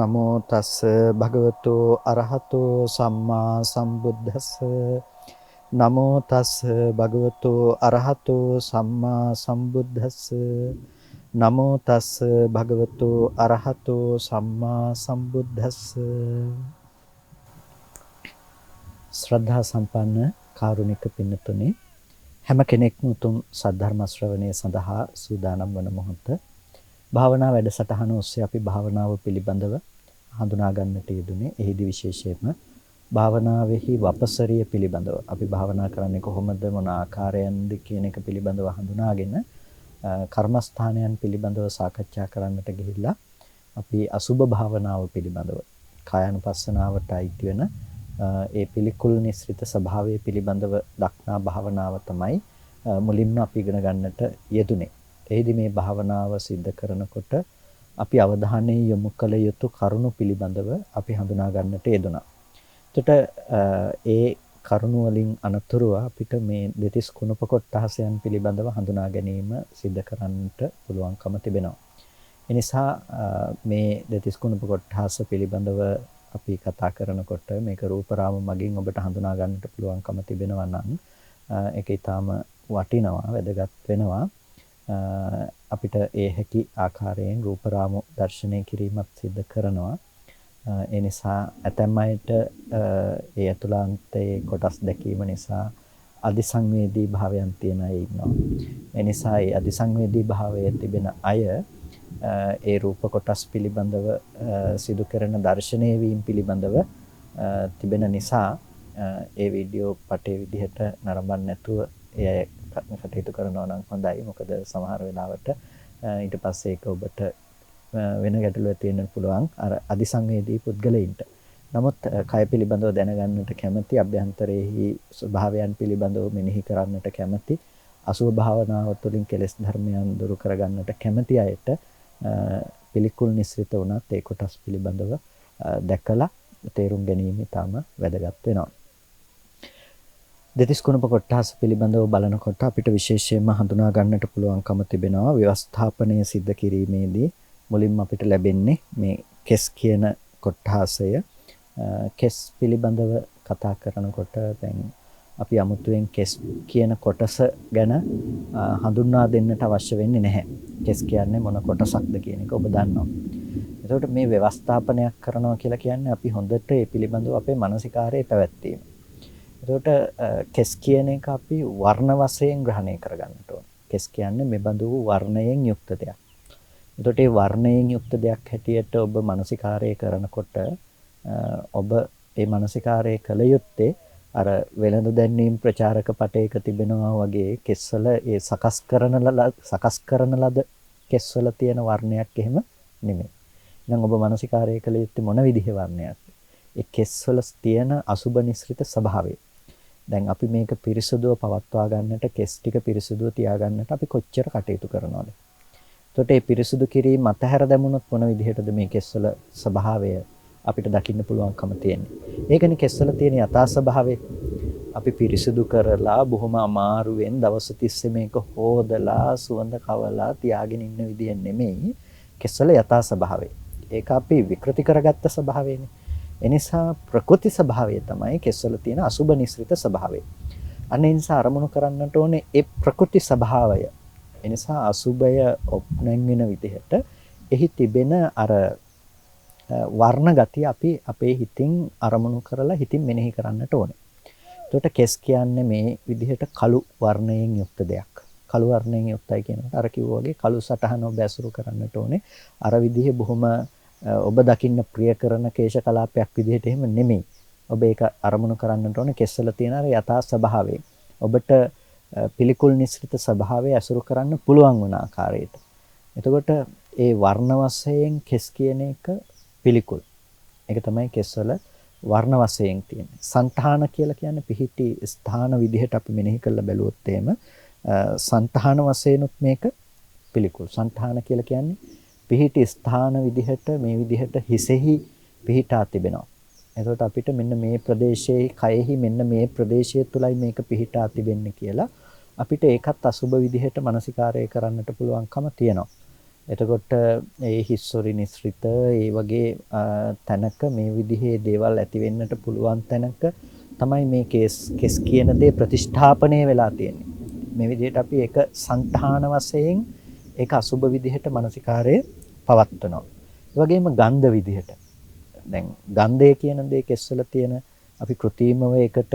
නමෝ තස් භගවතු අරහතෝ සම්මා සම්බුද්දස්ස නමෝ තස් භගවතු අරහතෝ සම්මා සම්බුද්දස්ස නමෝ තස් භගවතු අරහතෝ සම්මා සම්බුද්දස්ස ශ්‍රද්ධා සම්පන්න කාරුණික පින්නතුනි හැම කෙනෙක්ම උතුම් සද්ධර්ම ශ්‍රවණය සඳහා සූදානම් වන මොහොත භාවනා වැඩසටහන ඔස්සේ අපි භාවනාව පිළිබඳව හඳුනා ගන්නට යෙදුනේ. එහිදී විශේෂයෙන්ම භාවනාවේහි වපසරිය පිළිබඳව අපි භාවනා කරන්නේ කොහොමද, මොන ආකාරයෙන්ද කියන එක පිළිබඳව හඳුනාගෙන කර්මස්ථානයන් පිළිබඳව සාකච්ඡා කරන්නට ගිහිල්ලා අපි අසුභ භාවනාව පිළිබඳව කායानुපස්සනාවට අයිති වෙන ඒ පිළිකුල් නිස්ෘත ස්වභාවය පිළිබඳව දක්නා භාවනාව තමයි මුලින්ම අපි ඉගෙන ගන්නට යෙදුනේ. එහිදී මේ භාවනාව સિદ્ધ කරනකොට අපි අවධානය යොමු කළ යුතු කරුණු පිළිබඳව අපි හඳුනා ගන්නට යෙදුණා. එතකොට ඒ කරුණු වලින් අනතුරුව අපිට මේ දෙතිස් කුණප කොට්ටහසයන් පිළිබඳව හඳුනා ගැනීම સિદ્ધ කරන්නට පුළුවන්කම තිබෙනවා. ඒ නිසා මේ දෙතිස් කුණප කොට්ටහස පිළිබඳව අපි කතා කරනකොට මේක රූපරාම මගින් ඔබට හඳුනා ගන්නට පුළුවන්කම තිබෙනවා නම් ඒක ඊටාම වටිනවා, වැදගත් වෙනවා. අපිට ඒ හැකි ආකාරයෙන් රූපරාමු දර්ශනය කිරීමත් සිද්ධ කරනවා. ඒ නිසා ඇතැම් අයට ඒ අතුලාන්තයේ කොටස් දැකීම නිසා අධිසංවේදී භාවයන් තියෙන අය ඉන්නවා. ඒ නිසා ඒ අධිසංවේදී භාවයේ තිබෙන අය ඒ රූප කොටස් පිළිබඳව සිදු කරන දර්ශනීය වීම පිළිබඳව තිබෙන නිසා ඒ වීඩියෝ පටේ විදිහට නරඹන්න නැතුව ඒ කටයුතු කරනවා නම් හොඳයි. මොකද සමහර වෙලාවට ඊට පස්සේ ඒක ඔබට වෙන ගැටලු ඇති වෙන්න පුළුවන් අර අධිසංවේදී පුද්ගලයින්ට. නමුත් කය පිළිබඳව දැනගන්නට කැමැති, අභ්‍යන්තරයේහි ස්වභාවයන් පිළිබඳව මෙනෙහි කරන්නට කැමැති, අසුභ භාවනාව තුළින් කෙලෙස් ධර්මයන් දුරු කරගන්නට කැමැති අයට පිළිකුල් නිස්ෘත වුණත් ඒ කොටස් පිළිබඳව දැකලා තේරුම් ගැනීම ඉතාම වැදගත් වෙනවා. දෙතිස් කුණප කොට්ටහස පිළිබඳව බලනකොට අපිට විශේෂයෙන්ම හඳුනා ගන්නට පුළුවන්කම තිබෙනවා ව්‍යවස්ථාපනය සිද්ධ කිරීමේදී මුලින්ම අපිට ලැබෙන්නේ මේ කෙස් කියන කොට්ටහසය. කෙස් පිළිබඳව කතා කරනකොට දැන් අපි අමුතුවෙන් කෙස් කියන කොටස ගැන හඳුන්වා දෙන්නට අවශ්‍ය වෙන්නේ නැහැ. කෙස් කියන්නේ මොන කොටසක්ද කියන එක ඔබ දන්නවා. එතකොට මේ ව්‍යවස්ථාපනයක් කරනවා කියලා කියන්නේ අපි හොඳට ඒ පිළිබඳව අපේ මානසිකාරයේ පැවැත්වීම. එතකොට කෙස් කියන එක අපි වර්ණ වශයෙන් ග්‍රහණය කරගන්නට ඕනේ. කෙස් කියන්නේ මෙබඳු වූ වර්ණයෙන් යුක්ත දෙයක්. එතකොට මේ වර්ණයෙන් යුක්ත දෙයක් හැටියට ඔබ මානසිකාරය කරනකොට ඔබ මේ මානසිකාරය කළ යුත්තේ අර වෙළඳ දැන්වීම් ප්‍රචාරක පටයක තිබෙනවා වගේ කෙස්වල ඒ සකස් කරන ලද කෙස්වල තියෙන වර්ණයක් එහෙම නෙමෙයි. එහෙනම් ඔබ මානසිකාරය කළ යුත්තේ මොන විදිහේ වර්ණයක්ද? ඒ කෙස්වල තියෙන අසුබ නිස්ෘත ස්වභාවය. දැන් අපි මේක පිරිසුදුව පවත්වා ගන්නට, කෙස් ටික පිරිසුදුව තියා ගන්නට අපි කොච්චර කටයුතු කරනවද? එතකොට මේ පිරිසුදු කිරීම අතහැර දැමුණොත් මොන විදිහටද මේ කෙස්වල ස්වභාවය අපිට දකින්න පුළුවන්කම තියෙන්නේ? ඒකනේ කෙස්වල තියෙන යථා ස්වභාවය. අපි පිරිසුදු කරලා බොහොම අමාරුවෙන් දවස් 30 මේක හොදලා සුවඳ කවලා තියාගෙන ඉන්න විදිය නෙමෙයි කෙස්වල යථා ස්වභාවය. ඒක අපි විකෘති කරගත්ත ස්වභාවයනේ. එනිසා ප්‍රකෘති ස්වභාවය තමයි කෙස්වල තියෙන අසුබ නිස්ෘත ස්වභාවය. අන්න ඒ නිසා අරමුණු කරන්නට ඕනේ ඒ ප්‍රකෘති ස්වභාවය. එනිසා අසුබය නැංවෙන විදිහට එහි තිබෙන අර වර්ණ ගතිය අපි අපේ හිතින් අරමුණු කරලා හිතින් මෙනෙහි කරන්නට ඕනේ. එතකොට කෙස් කියන්නේ මේ විදිහට කළු වර්ණයෙන් යුක්ත දෙයක්. කළු වර්ණයෙන් යුක්තයි කියනකොට අර කිව්වා වගේ කළු සටහන ඔබ ඇසුරු කරන්නට ඕනේ. අර විදිහේ බොහොම ඔබ දකින්න ප්‍රිය කරන කේශ කලාපයක් විදිහට එහෙම නෙමෙයි. ඔබ ඒක අරමුණු කරන්නට ඕනේ කෙස්වල තියෙන අර යථා ස්වභාවය. ඔබට පිළිකුල් නිස්ෘත ස්වභාවය ඇසුරු කරන්න පුළුවන් වුණ ආකාරයට. එතකොට ඒ වර්ණ වශයෙන් කෙස් කියන එක පිළිකුල්. ඒක තමයි කෙස්වල වර්ණ වශයෙන් තියෙන්නේ. సంతාන කියලා කියන්නේ පිහිටි ස්ථාන විදිහට අපි මෙනෙහි කරලා බැලුවොත් එහෙම సంతාන වශයෙන්ුත් මේක පිළිකුල්. సంతාන කියලා කියන්නේ පිහිටි ස්ථාන විදිහට මේ විදිහට හිසෙහි පිහිටා තිබෙනවා. එතකොට අපිට මෙන්න මේ ප්‍රදේශයේ කයෙහි මෙන්න මේ ප්‍රදේශය තුලයි මේක පිහිටා තිබෙන්නේ කියලා අපිට ඒකත් අසුබ විදිහට මානසිකාරය කරන්නට පුළුවන්කම තියෙනවා. එතකොට ඒ හිස්සොරි නිස්ෘත ඒ වගේ තැනක මේ විදිහේ දේවල් ඇති වෙන්නට පුළුවන් තැනක තමයි මේ කෙස් කියන දේ ප්‍රතිෂ්ඨාපනය වෙලා තියෙන්නේ. මේ විදිහට අපි ඒක සංඨාන වශයෙන් ඒක අසුබ විදිහට මානසිකාරයේ පවත්වනවා. ඒ වගේම ගන්ධ විදිහට. දැන් ගන්ධය කියන දේ කෙස්වල තියෙන අපි කෘත්‍රිමව ඒකට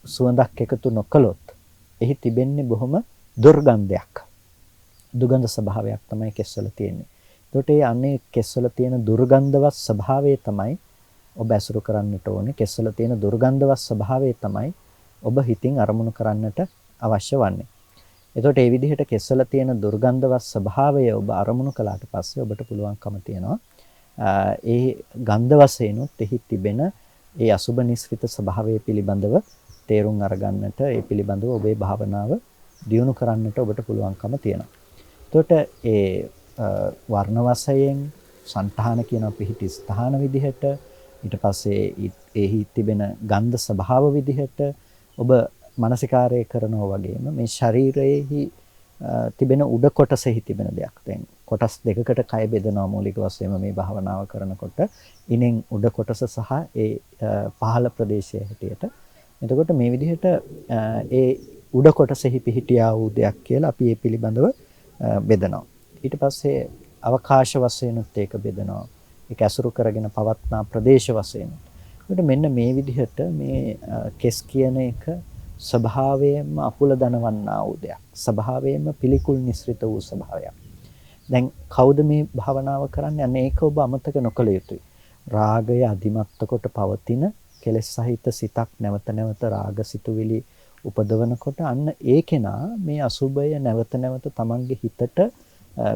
සුවඳක් එකතු නොකළොත් එහි තිබෙන්නේ බොහොම දුර්ගන්ධයක්. දුගන්ධ ස්වභාවයක් තමයි කෙස්වල තියෙන්නේ. ඒකට ඒ අනේ කෙස්වල තියෙන දුර්ගන්ධවත් ස්වභාවය තමයි ඔබ ඇසුරු කරන්නට ඕනේ. කෙස්වල තියෙන දුර්ගන්ධවත් ස්වභාවය තමයි ඔබ හිතින් අරමුණු කරන්නට අවශ්‍ය වන්නේ. එතකොට මේ විදිහට කෙස්වල තියෙන දුර්ගන්ධවත් ස්වභාවය ඔබ අරමුණු කළාට පස්සේ ඔබට පුළුවන්කම තියෙනවා ඒ ගන්ධ වශයෙන්ුත් එහි තිබෙන ඒ අසුබ නිස්ෘත ස්වභාවය පිළිබඳව තේරුම් අරගන්නට ඒ පිළිබඳව ඔබේ භාවනාව දියුණු කරන්නට ඔබට පුළුවන්කම තියෙනවා. එතකොට ඒ වර්ණ වශයෙන් සංඨාන කියන පිහිටි ස්ථාන විදිහට ඊට පස්සේ එහි තිබෙන ගන්ධ ස්වභාව විදිහට ඔබ මානසිකාරය කරනවා වගේම මේ ශරීරයේහි තිබෙන උඩ කොටසෙහි තිබෙන දෙයක්. දැන් කොටස් දෙකකට කය බෙදනවා මූලික වශයෙන්ම මේ භාවනාව කරනකොට. ඉනෙන් උඩ කොටස සහ ඒ පහළ ප්‍රදේශය හැටියට. එතකොට මේ විදිහට ඒ උඩ කොටසෙහි පිහිටියා වූ දෙයක් කියලා අපි ඒ පිළිබඳව බෙදනවා. ඊට පස්සේ අවකාශ වශයෙන්ුත් ඒක බෙදනවා. ඒක ඇසුරු කරගෙන පවත්නා ප්‍රදේශ වශයෙන්. ඒකට මෙන්න මේ විදිහට මේ කෙස් කියන එක ස්වභාවයෙන්ම අකුල දනවන්නා වූ දෙයක්. ස්වභාවයෙන්ම පිළිකුල් නිස්ෘත වූ ස්වභාවයක්. දැන් කවුද මේ භාවනාව කරන්නේ? අන්න ඒක ඔබ අමතක නොකළ යුතුයි. රාගය අධිමත්ත කොට පවතින කෙලෙස් සහිත සිතක් නැවත නැවත රාග සිතුවිලි උපදවනකොට අන්න ඒ කෙනා මේ අසුබය නැවත නැවත තමන්ගේ හිතට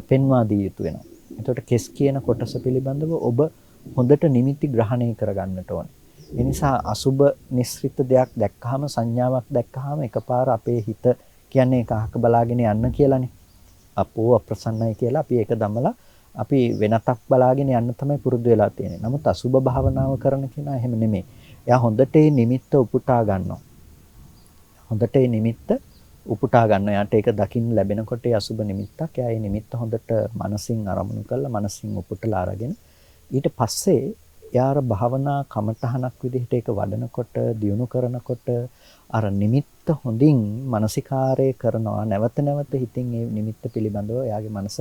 පෙන්වා දී යුතු වෙනවා. එතකොට කෙස් කියන කොටස පිළිබඳව ඔබ හොඳට නිමිති ග්‍රහණය කරගන්නට ඕනේ. ඒ නිසා අසුබ නිස්ෘත දෙයක් දැක්කහම සංඥාවක් දැක්කහම එකපාර අපේ හිත කියන්නේ ඒක අහක බලාගෙන යන්න කියලානේ. අපෝ අප්‍රසන්නයි කියලා අපි ඒක දමලා අපි වෙනතක් බලාගෙන යන්න තමයි පුරුදු වෙලා තියෙන්නේ. නමුත් අසුබ භාවනාව කරන කෙනා එහෙම නෙමෙයි. එයා හොඳට මේ නිමිත්ත උපුටා ගන්නවා. හොඳට මේ නිමිත්ත උපුටා ගන්නවා. එයාට ඒක දකින්න ලැබෙනකොට ඒ අසුබ නිමිත්තක්. එයා මේ නිමිත්ත හොඳට මනසින් අරමුණු කරලා මනසින් උපුටලා අරගෙන ඊට පස්සේ යාර භාවනා කමඨහනක් විදිහට ඒක වඩනකොට දියුණු කරනකොට අර නිමිත්ත හොඳින් මානසිකාරය කරනවා නැවත නැවත හිතින් ඒ නිමිත්ත පිළිබඳව එයාගේ මනස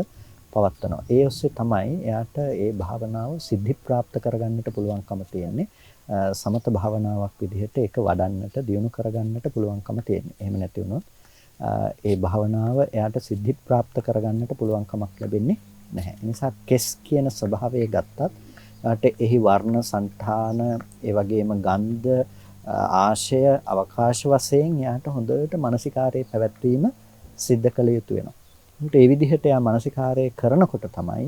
පවත්නවා. ඒ ඔස්සේ තමයි එයාට ඒ භාවනාව සිද්ධි ප්‍රාප්ත කරගන්නට පුළුවන්කම තියෙන්නේ. සමත භාවනාවක් විදිහට ඒක වඩන්නට දියුණු කරගන්නට පුළුවන්කම තියෙන්නේ. එහෙම නැති වුණොත් ඒ භාවනාව එයාට සිද්ධි ප්‍රාප්ත කරගන්නට පුළුවන්කමක් ලැබෙන්නේ නැහැ. ඒ නිසා කෙස් කියන ස්වභාවය ගත්තත් එහි වර්ණ සංඨාන ඒ වගේම ගන්ධ ආශය අවකාශ වශයෙන් යාට හොඳට මානසිකාරයේ පැවැත්වීම සිද්ධ කළ යුතු වෙනවා. ඒ විදිහට යා මානසිකාරය කරනකොට තමයි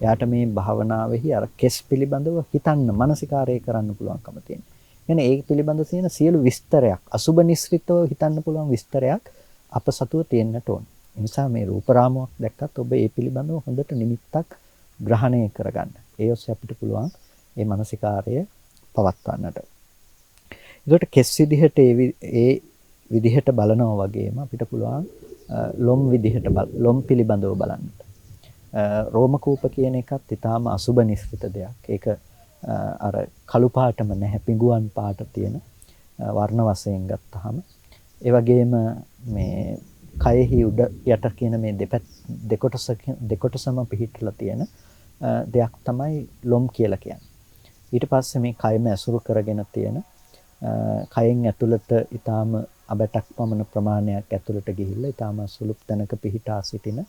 යාට මේ භාවනාවෙහි අර කෙස් පිළිබඳව හිතන්න මානසිකාරය කරන්න පුළුවන්කම තියෙන්නේ. කියන්නේ ඒ පිළිබඳව තියෙන සියලු විස්තරයක් අසුබ නිස්ෘතව හිතන්න පුළුවන් විස්තරයක් අප සතුව තියෙන්නට ඕන. ඒ නිසා මේ රූප රාමුවක් දැක්කත් ඔබ ඒ පිළිබඳව හොඳට නිමිත්තක් ග්‍රහණය කරගන්න. ඒ ඔස්සේ අපිට පුළුවන් මේ මානසිකාරය පවත්වන්නට. ඒකට කෙස් විදිහට ඒ විදිහට බලනවා වගේම අපිට පුළුවන් ලොම් විදිහට ලොම් පිළිබඳව බලන්නට. රෝම කූප කියන එකත් ඊටාම අසුබ නිස්ෘත දෙයක්. ඒක අර කළු පාටම නැහැ පිඟුවන් පාට තියෙන වර්ණ වශයෙන් ගත්තාම ඒ වගේම මේ කයෙහි උඩ යට කියන මේ දෙකොටසම පිහිටලා තියෙන දෙයක් තමයි ලොම් කියලා කියන්නේ. ඊට පස්සේ මේ කයම ඇසුරු කරගෙන තියෙන කයෙන් ඇතුළට ඊටාම අබටක් පමණ ප්‍රමාණයක් ඇතුළට ගිහිල්ලා ඊටාම සුළුප් තැනක පිහිටා සිටින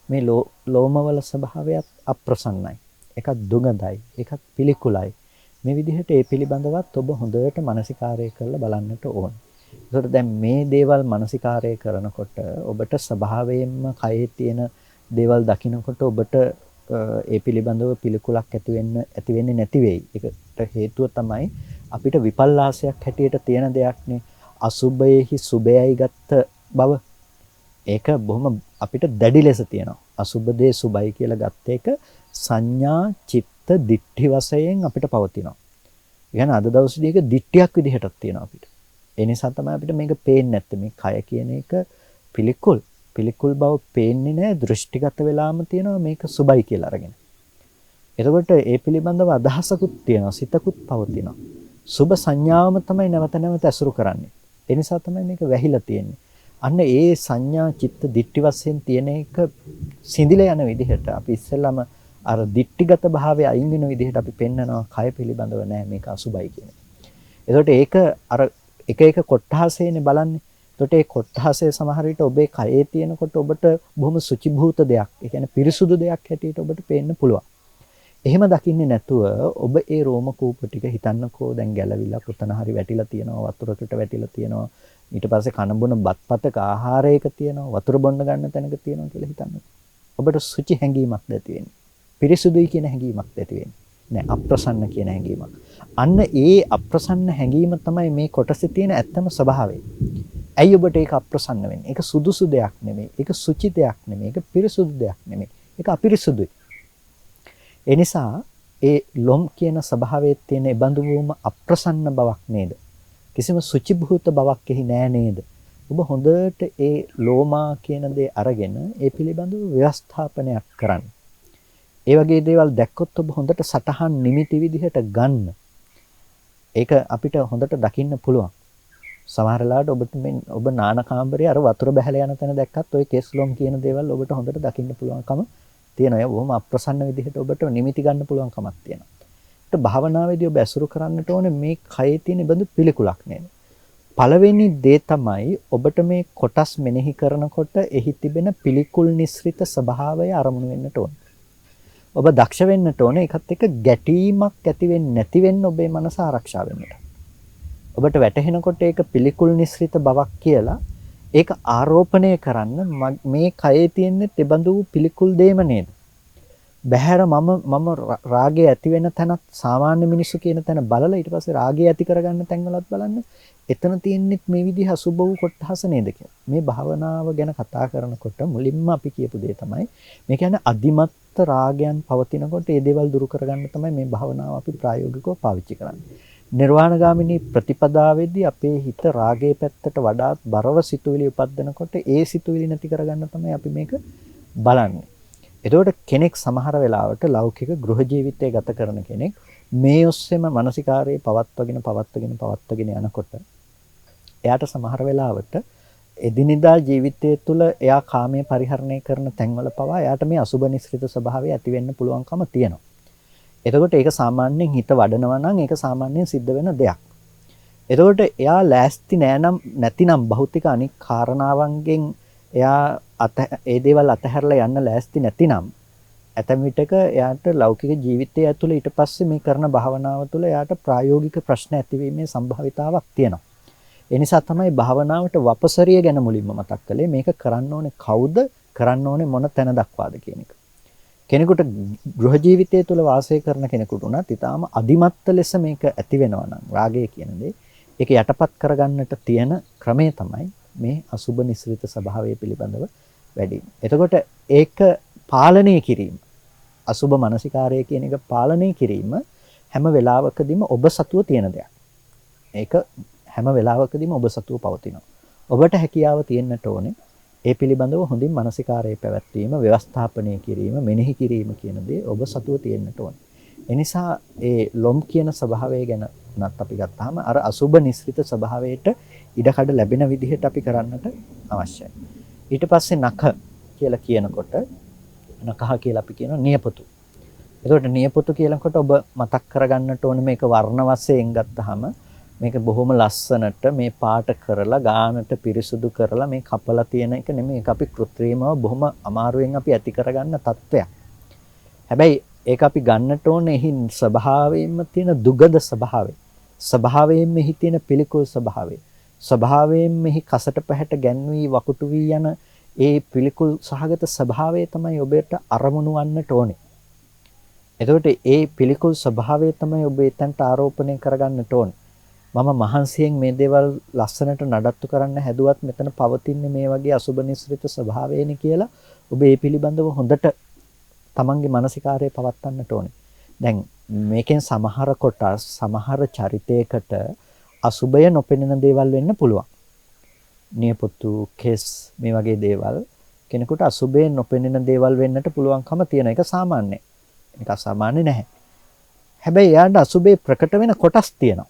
මේ ලෝමවල ස්වභාවයත් අප්‍රසන්නයි. ඒකත් දුගඳයි. ඒකත් පිළිකුලයි. මේ විදිහට ඒ පිළිබඳවත් ඔබ හොඳට මානසිකාරය කරලා බලන්නට ඕන. ඒකට දැන් මේ දේවල් මානසිකාරය කරනකොට ඔබට ස්වභාවයෙන්ම කයේ තියෙන දේවල් දකිනකොට ඔබට ඒ පිළිබඳව පිළිකුලක් ඇති වෙන්නේ නැති වෙයි. ඒකට හේතුව තමයි අපිට විපල්ලාසයක් හැටියට තියෙන දෙයක්නේ අසුබයේහි සුබයයි ගත්ත බව. ඒක බොහොම අපිට දැඩි ලෙස තියෙනවා. අසුබ දේ සුබයි කියලා ගත්ත එක සංඥා චිත්ත දිට්ඨි වශයෙන් අපිට පවතිනවා. ඒ කියන්නේ අද දවසේදී ඒක දිට්ඨියක් විදිහටත් තියෙනවා අපිට. ඒ නිසා තමයි අපිට මේක පේන්නේ නැත්තේ. මේ කය කියන එක පිළිකුල්. පිළිකුල් බව පේන්නේ නැහැ, දෘෂ්ටිගත වෙලාම තියෙනවා මේක සුබයි කියලා අරගෙන. එතකොට ඒ පිළිබඳව අදහසකුත් තියෙනවා, සිතකුත් පවතිනවා. සුබ සංඥාවම තමයි නැවත නැවත ඇසුරු කරන්නේ. ඒ නිසා තමයි මේක වැහිලා තියෙන්නේ. අන්න ඒ සංඥා චිත්ත දිට්ඨි වශයෙන් තියෙන එක සිඳිලා යන විදිහට අපි ඉස්සෙල්ලාම අර දිට්ඨිගත භාවය අයින් වෙන විදිහට අපි පෙන්නනවා කය පිළිබඳව නෑ මේක අසුබයි කියන එක. එතකොට ඒක අර එක එක කොට්ටාසේනේ බලන්නේ. එතකොට ඒ කොට්ටාසයේ සමහර විට ඔබේ කයේ තියෙනකොට ඔබට බොහොම සුචිභූත දෙයක්, ඒ කියන්නේ පිරිසුදු දෙයක් හැටියට ඔබට පේන්න පුළුවන්. එහෙම දකින්නේ නැතුව ඔබ ඒ රෝම කූප ටික හිතන්නකෝ දැන් ගැලවිලා පුතන හරි වැටිලා තියෙනවා, වතුරකට වැටිලා තියෙනවා, ඊට පස්සේ කන බොන බත්පතක ආහාරයක තියෙනවා, වතුර බොන්න ගන්න තැනක තියෙනවා කියලා හිතන්නකෝ. ඔබට සුචි හැඟීමක් ඇති වෙන්නේ. පිරිසුදුයි කියන හැඟීමක් ඇති වෙන්නේ. නෑ, අප්‍රසන්න කියන හැඟීමක්. අන්න ඒ අප්‍රසන්න හැඟීම තමයි මේ කොටසේ තියෙන ඇත්තම ස්වභාවය. ඇයි ඔබට ඒක අප්‍රසන්න වෙන්නේ? ඒක සුදුසු දෙයක් නෙමෙයි. ඒක සුචි දෙයක් නෙමෙයි. ඒක පිරිසුදු දෙයක් නෙමෙයි. ඒක අපිරිසුදුයි. ඒ නිසා ඒ ලොම් කියන ස්වභාවයේ තියෙන බඳු වූම අප්‍රසන්න බවක් නේද? කිසිම සුචිභූත බවක් එහි නෑ නේද? ඔබ හොඳට ඒ ලෝමා කියන දේ අරගෙන ඒ පිළිබඳව ව්‍යවස්ථාපනයක් කරන්න. ඒ වගේ දේවල් දැක්කොත් ඔබ හොඳට සටහන් නිමිති විදිහට ගන්න. ඒක අපිට හොඳට දකින්න පුළුවන්. සමහර වෙලාවට ඔබට ඔබ නාන කාමරේ අර වතුර බහැලා යන තැන දැක්කත් ওই කෙස්ලොම් කියන දේවල් ඔබට හොඳට දකින්න පුළුවන්කම තියෙනවා. ඒ බොහොම අප්‍රසන්න විදිහට ඔබට නිමිති ගන්න පුළුවන් කමක් තියෙනවා. ඒත් භාවනාවේදී ඔබ ඇසුරු කරන්නට ඕනේ මේ කයේ තියෙන බඳු පිළිකුලක් නේද? පළවෙනි දේ තමයි ඔබට මේ කොටස් මෙනෙහි කරනකොට එහි තිබෙන පිළිකුල් නිස්ෘත ස්වභාවය අරමුණු වෙන්නට ඕනේ. ඔබ දක්ෂ වෙන්නට ඕනේ ඒකත් එක්ක ගැටීමක් ඇති වෙන්නේ නැති වෙන්න ඔබේ මනස ආරක්ෂා වෙන්නට. ඔබට වැටහෙනකොට ඒක පිළිකුල් නිස්ෘත බවක් කියලා ඒක ආරෝපණය කරන්න මේ කයේ තියෙන තෙබඳු පිළිකුල් දෙයම නේද? බහැර මම රාගය ඇති වෙන තැනත් සාමාන්‍ය මිනිස්සු කියන තැන බලලා ඊට පස්සේ රාගය ඇති කරගන්න තැන්වලත් බලන්න එතන තියෙන්නේ මේ විදිහ අසුබ වූ කොටහස නේද කියලා. මේ භාවනාව ගැන කතා කරනකොට මුලින්ම අපි කියපු දේ තමයි මේ කියන්නේ අදිමත් රාගයන් පවතිනකොට ඒ දේවල් දුරු කරගන්න තමයි මේ භාවනාව අපි ප්‍රායෝගිකව පාවිච්චි කරන්නේ. නිර්වාණගාමිනී ප්‍රතිපදාවේදී අපේ හිත රාගයේ පැත්තට වඩා බරව සිතුවිලි උපදිනකොට ඒ සිතුවිලි නැති කරගන්න තමයි අපි මේක බලන්නේ. එතකොට කෙනෙක් සමහර වෙලාවට ලෞකික ගෘහ ජීවිතය ගත කරන කෙනෙක් මේ ඔස්සේම මානසිකාරයේ පවත්වගෙන යනකොට එයාට සමහර වෙලාවට එදිනෙදා ජීවිතය තුළ එයා කාමයේ පරිහරණය කරන තැන්වල පවා එයාට මේ අසුබ නිස්ෘත ස්වභාවය ඇති වෙන්න පුළුවන්කම තියෙනවා. එතකොට ඒක සාමාන්‍යයෙන් හිත වඩනවා නම් ඒක සාමාන්‍යයෙන් සිද්ධ වෙන දෙයක්. එතකොට එයා ලෑස්ති නැතිනම් භෞතික අනික් කාරණාවන්ගෙන් එයා ඒ දේවල් අතහැරලා යන්න ලෑස්ති නැතිනම් ඇතැම් විටක එයාට ලෞකික ජීවිතය ඇතුළේ ඊට පස්සේ මේ කරන භාවනාව තුළ එයාට ප්‍රායෝගික ප්‍රශ්න ඇතිවීමේ සම්භාවිතාවක් තියෙනවා. ඒ නිසා තමයි භාවනාවට වපසරිය ගැන මුලින්ම මතක් කළේ. මේක කරන්න ඕනේ කවුද? කරන්න ඕනේ මොන තැන දක්වාද කියන එක. කෙනෙකුට ගෘහ ජීවිතය තුළ වාසය කරන කෙනෙකුට උනත් ඊටාම අදිමත්ත ලෙස මේක ඇති වෙනවා නම් රාගය කියන දේ ඒක යටපත් කරගන්නට තියෙන ක්‍රමය තමයි මේ අසුබ නිස්ෘත ස්වභාවය පිළිබඳව වැඩි. එතකොට ඒක පාලනය කිරීම අසුබ මානසිකාරය කියන එක පාලනය කිරීම හැම වෙලාවකදීම ඔබ සතුව තියෙන දෙයක්. ඒක හැම වෙලාවකදීම ඔබ සතුව පවතිනවා. ඔබට හැකියාව තියෙන්නට ඕනේ ඒ පිළිබඳව හොඳින් මානසිකාරයේ පැවැත්වීම, ව්‍යවස්ථාපනය කිරීම, මෙනෙහි කිරීම කියන දේ ඔබ සතුව තියෙන්නට ඕනේ. ඒ නිසා ඒ ලොම් කියන ස්වභාවය ගැන නත් අපි ගත්තාම අර අසුබ නිස්ෘත ස්වභාවයට ඉඩකඩ ලැබෙන විදිහට අපි කරන්නට අවශ්‍යයි. ඊට පස්සේ නඛ කියලා කියනකොට නඛහ කියලා අපි කියනවා නියපොතු. එතකොට නියපොතු කියනකොට ඔබ මතක් කරගන්නට ඕනේ මේක වර්ණ වශයෙන් ගත්තාම මේක බොහොම ලස්සනට මේ පාට කරලා ගානට පිරිසුදු කරලා මේ කපලා තියෙන එක නෙමෙයි. ඒක අපි කෘත්‍රිමව බොහොම අමාරුවෙන් අපි ඇති කරගන්න තත්ත්වයක්. හැබැයි ඒක අපි ගන්නට ඕනේ එහි ස්වභාවයෙන්ම තියෙන දුගද ස්වභාවය. ස්වභාවයෙන් මෙහි තියෙන පිළිකුල් ස්වභාවය. ස්වභාවයෙන් මෙහි කසට පැහැට ගැන්වී වකුටු වී යන ඒ පිළිකුල් සහගත ස්වභාවය තමයි ඔබට අරමුණු වන්නට ඕනේ. එතකොට ඒ පිළිකුල් ස්වභාවය තමයි ඔබ එතනට ආරෝපණය කරගන්නට ඕනේ. මම මහන්සියෙන් මේ දේවල් ලස්සනට නඩත්තු කරන්න හැදුවත් මෙතන පවතින්නේ මේ වගේ අසුබ නිස්ෘත ස්වභාවයනේ කියලා ඔබ ඒ පිළිබඳව හොඳට තමන්ගේ මානසිකාරය පවත්වන්නට ඕනේ. දැන් මේකෙන් සමහර කොටස් සමහර චරිතයකට අසුබය නොපෙනෙන දේවල් වෙන්න පුළුවන්. නියපොතු, කෙස් මේ වගේ දේවල් කෙනෙකුට අසුබේ නොපෙනෙන දේවල් වෙන්නට පුළුවන්කම තියෙන එක සාමාන්‍යයි. ඒක අසාමාන්‍ය නැහැ. හැබැයි එයාට අසුබේ ප්‍රකට වෙන කොටස් තියෙනවා.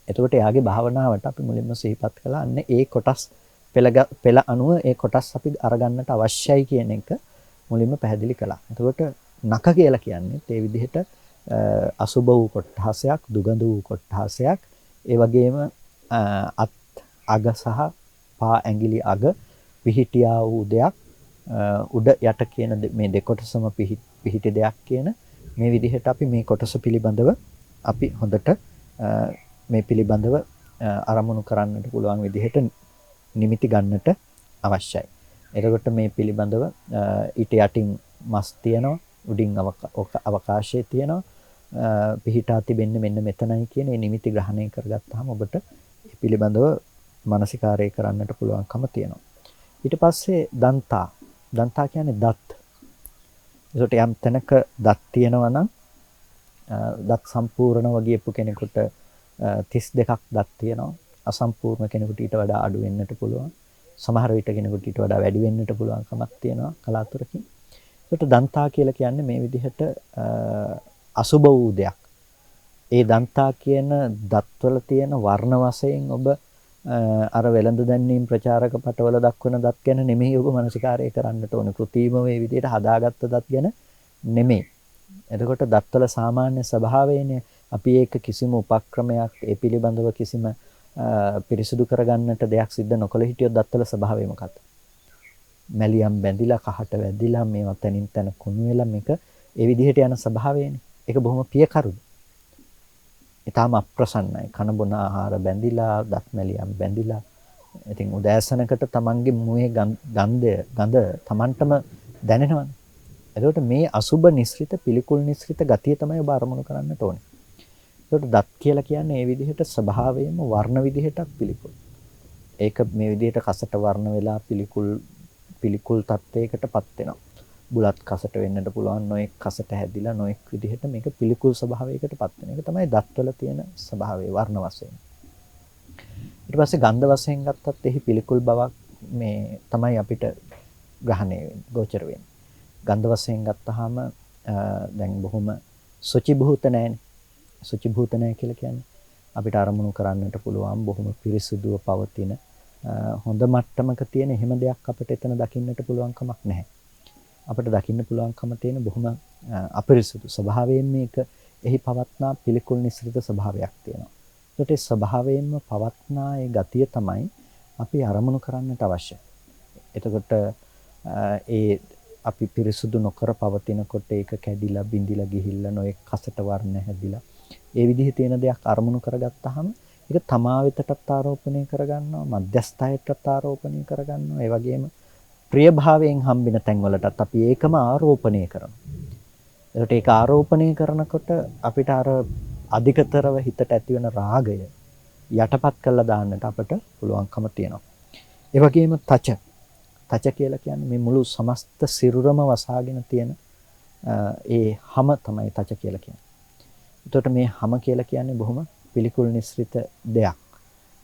එතකොට එයාගේ භාවනාවට අපි මුලින්ම සිහිපත් කළා අන්න ඒ කොටස් පෙළ අනුව ඒ කොටස් අපි අරගන්නට අවශ්‍යයි කියන එක මුලින්ම පැහැදිලි කළා. එතකොට නක කියලා කියන්නේ ඒ විදිහට අසුබ වූ කොටහසයක්, දුගඳ වූ කොටහසයක්, ඒ වගේම අත් අග සහ පා ඇඟිලි අග පිහිටියා වූ දෙයක්, උඩ යට කියන මේ දෙකොටසම පිහිටි දෙයක් කියන මේ විදිහට අපි මේ කොටස පිළිබඳව අපි හොඳට මේ පිළිබඳව අරමුණු කරන්නට පුළුවන් විදිහට නිමිති ගන්නට අවශ්‍යයි. එතකොට මේ පිළිබඳව ඊට යටින් මස් තියෙනවා, උඩින් අවකාශය තියෙනවා, පිහිටා තිබෙන්නේ මෙන්න මෙතනයි කියන මේ නිමිති ග්‍රහණය කරගත්තාම ඔබට මේ පිළිබඳව මානසිකාරය කරන්නට පුළුවන්කම තියෙනවා. ඊට පස්සේ දන්තා කියන්නේ දත්. ඒකට යම් තැනක දත් තියෙනවා නම් දත් සම්පූර්ණව ගියපු කෙනෙකුට 32ක් දත් තියෙනවා. අසම්පූර්ණ කෙනෙකුට ඊට වඩා අඩු වෙන්නට පුළුවන්. සමහර විට කෙනෙකුට ඊට වඩා වැඩි වෙන්නට පුළුවන් කමක් තියෙනවා කලාතුරකින්. ඒකට දන්තා කියලා කියන්නේ මේ විදිහට අසුබ වූ දෙයක්. ඒ දන්තා කියන දත්වල තියෙන වර්ණ වශයෙන් ඔබ අර වෙළඳ දැන්වීම් ප්‍රචාරක පටවල දක්වන දත් ගැන නෙමෙයි ඔබ මානසිකාරය කරන්නට ඕනේ. කෘත්‍රිම මේ විදිහට හදාගත්ත දත් ගැන නෙමෙයි. එතකොට දත්වල සාමාන්‍ය ස්වභාවයනේ අපි ඒක කිසිම උපක්‍රමයක් ඒ පිළිබඳව කිසිම පිරිසුදු කරගන්නට දෙයක් සිද්ධ නොකළ හිටියොත් දත්වල ස්වභාවය මොකක්ද? මැලියම් බැඳිලා කහට වැදිලා මේවා තනින් තන කුණු වෙලා මේක ඒ විදිහට යන ස්වභාවයනේ. ඒක බොහොම පියකරුද. ඊටාම අප්‍රසන්නයි. කන බොන ආහාර බැඳිලා, දත් මැලියම් බැඳිලා. ඉතින් උදෑසනකට තමන්ගේ මුවේ ගඳ තමන්ටම දැනෙනවනේ. එතකොට මේ අසුබ නිස්ෘත පිළිකුල් නිස්ෘත ගතිය තමයි ඔබ අරමුණු කරන්නට ඕනේ. එතකොට දත් කියලා කියන්නේ මේ විදිහට ස්වභාවයෙන්ම වර්ණ විදිහටත් පිළිකුල්. ඒක මේ විදිහට කසට වර්ණ වෙලා පිළිකුල් තත්වයකටපත් වෙනවා. බුලත් කසට වෙන්නට පුළුවන්, නොඑක් කසට හැදිලා නොඑක් විදිහට මේක පිළිකුල් ස්වභාවයකටපත් වෙන එක තමයි දත්වල තියෙන ස්වභාවය වර්ණ වශයෙන්. ඊට පස්සේ ගන්ධ වශයෙන් ගත්තත් එහි පිළිකුල් බවක් මේ තමයි අපිට ග්‍රහණය වෙන්නේ, ගෝචර වෙන්නේ. ගන්ධ වශයෙන් ගත්තාම දැන් බොහොම සුචිභූත නැහැනේ. සුචිභූත නැහැ කියලා කියන්නේ අපිට අරමුණු කරන්නට පුළුවන් බොහොම පිරිසුදුව පවතින හොඳ මට්ටමක තියෙන එහෙම දෙයක් අපිට එතන දකින්නට පුළුවන් කමක් නැහැ. අපිට දකින්න පුළුවන්කම තියෙන බොහොම අපිරිසුදු ස්වභාවයෙන් මේක එහි පවත්නා පිළිකුල් නිස්ෘත ස්වභාවයක් තියෙනවා. ඒකට ඒ ස්වභාවයෙන්ම පවත්නා ඒ ගතිය තමයි අපි අරමුණු කරන්නට අවශ්‍ය. එතකොට ඒ අපි පිරිසුදු නොකර පවතිනකොට ඒක කැඩිලා බිඳිලා ගිහිල්ලා නොඑක් කසට වර්ණ හැදිලා ඒ විදිහේ තියෙන දෙයක් අරමුණු කරගත්තාම ඒක තමා වෙතටත් ආරෝපණය කරගන්නවා, මධ්‍යස්ථායටත් ආරෝපණය කරගන්නවා, ඒ වගේම ප්‍රිය භාවයෙන් හම්බෙන තැන්වලටත් අපි ඒකම ආරෝපණය කරනවා. ඒකට ඒක ආරෝපණය කරනකොට අපිට අර අධිකතරව හිතට ඇතිවන රාගය යටපත් කරලා දාන්නට අපට පුළුවන්කම තියෙනවා. ඒ වගේම තච කියලා කියන්නේ මේ මුළු සමස්ත සිරුරම වසාගෙන තියෙන ඒ හැම තමයි තච කියලා කියන්නේ. එතකොට මේ හැම කියලා කියන්නේ බොහොම පිළිකුල් නිස්ෘත දෙයක්.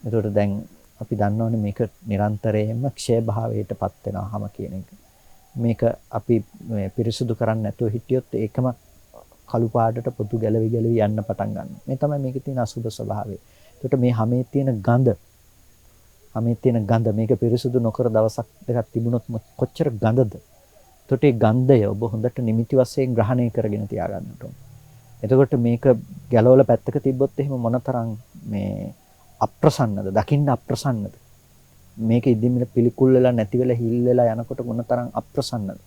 එතකොට දැන් අපි දන්නවනේ මේක නිරන්තරයෙන්ම ක්ෂය භාවයටපත් වෙනවා හැම කියන එක. මේක අපි පිරිසුදු කරන්නේ නැතුව හිටියොත් ඒකම කළු පාටට පොතු ගැලවි යන්න පටන් ගන්නවා. මේ තමයි මේකේ තියෙන අසුබ ස්වභාවය. එතකොට මේ හැමේ තියෙන ගඳ මේක පිරිසුදු නොකර දවසක් දෙකක් තිබුණොත් කොච්චර ගඳද? එතකොට මේ ගන්ධය ඔබ හොඳට නිමිති වශයෙන් ග්‍රහණය කරගෙන තියාගන්නට ඕනේ. එතකොට මේක ගැලවලා පැත්තක තිබ්බොත් එහෙම මොනතරම් මේ අප්‍රසන්නද, දකින්න අප්‍රසන්නද? මේක ඉදින්මිල පිළිකුල් වෙලා නැති වෙලා හිල් වෙලා යනකොට මොනතරම් අප්‍රසන්නද?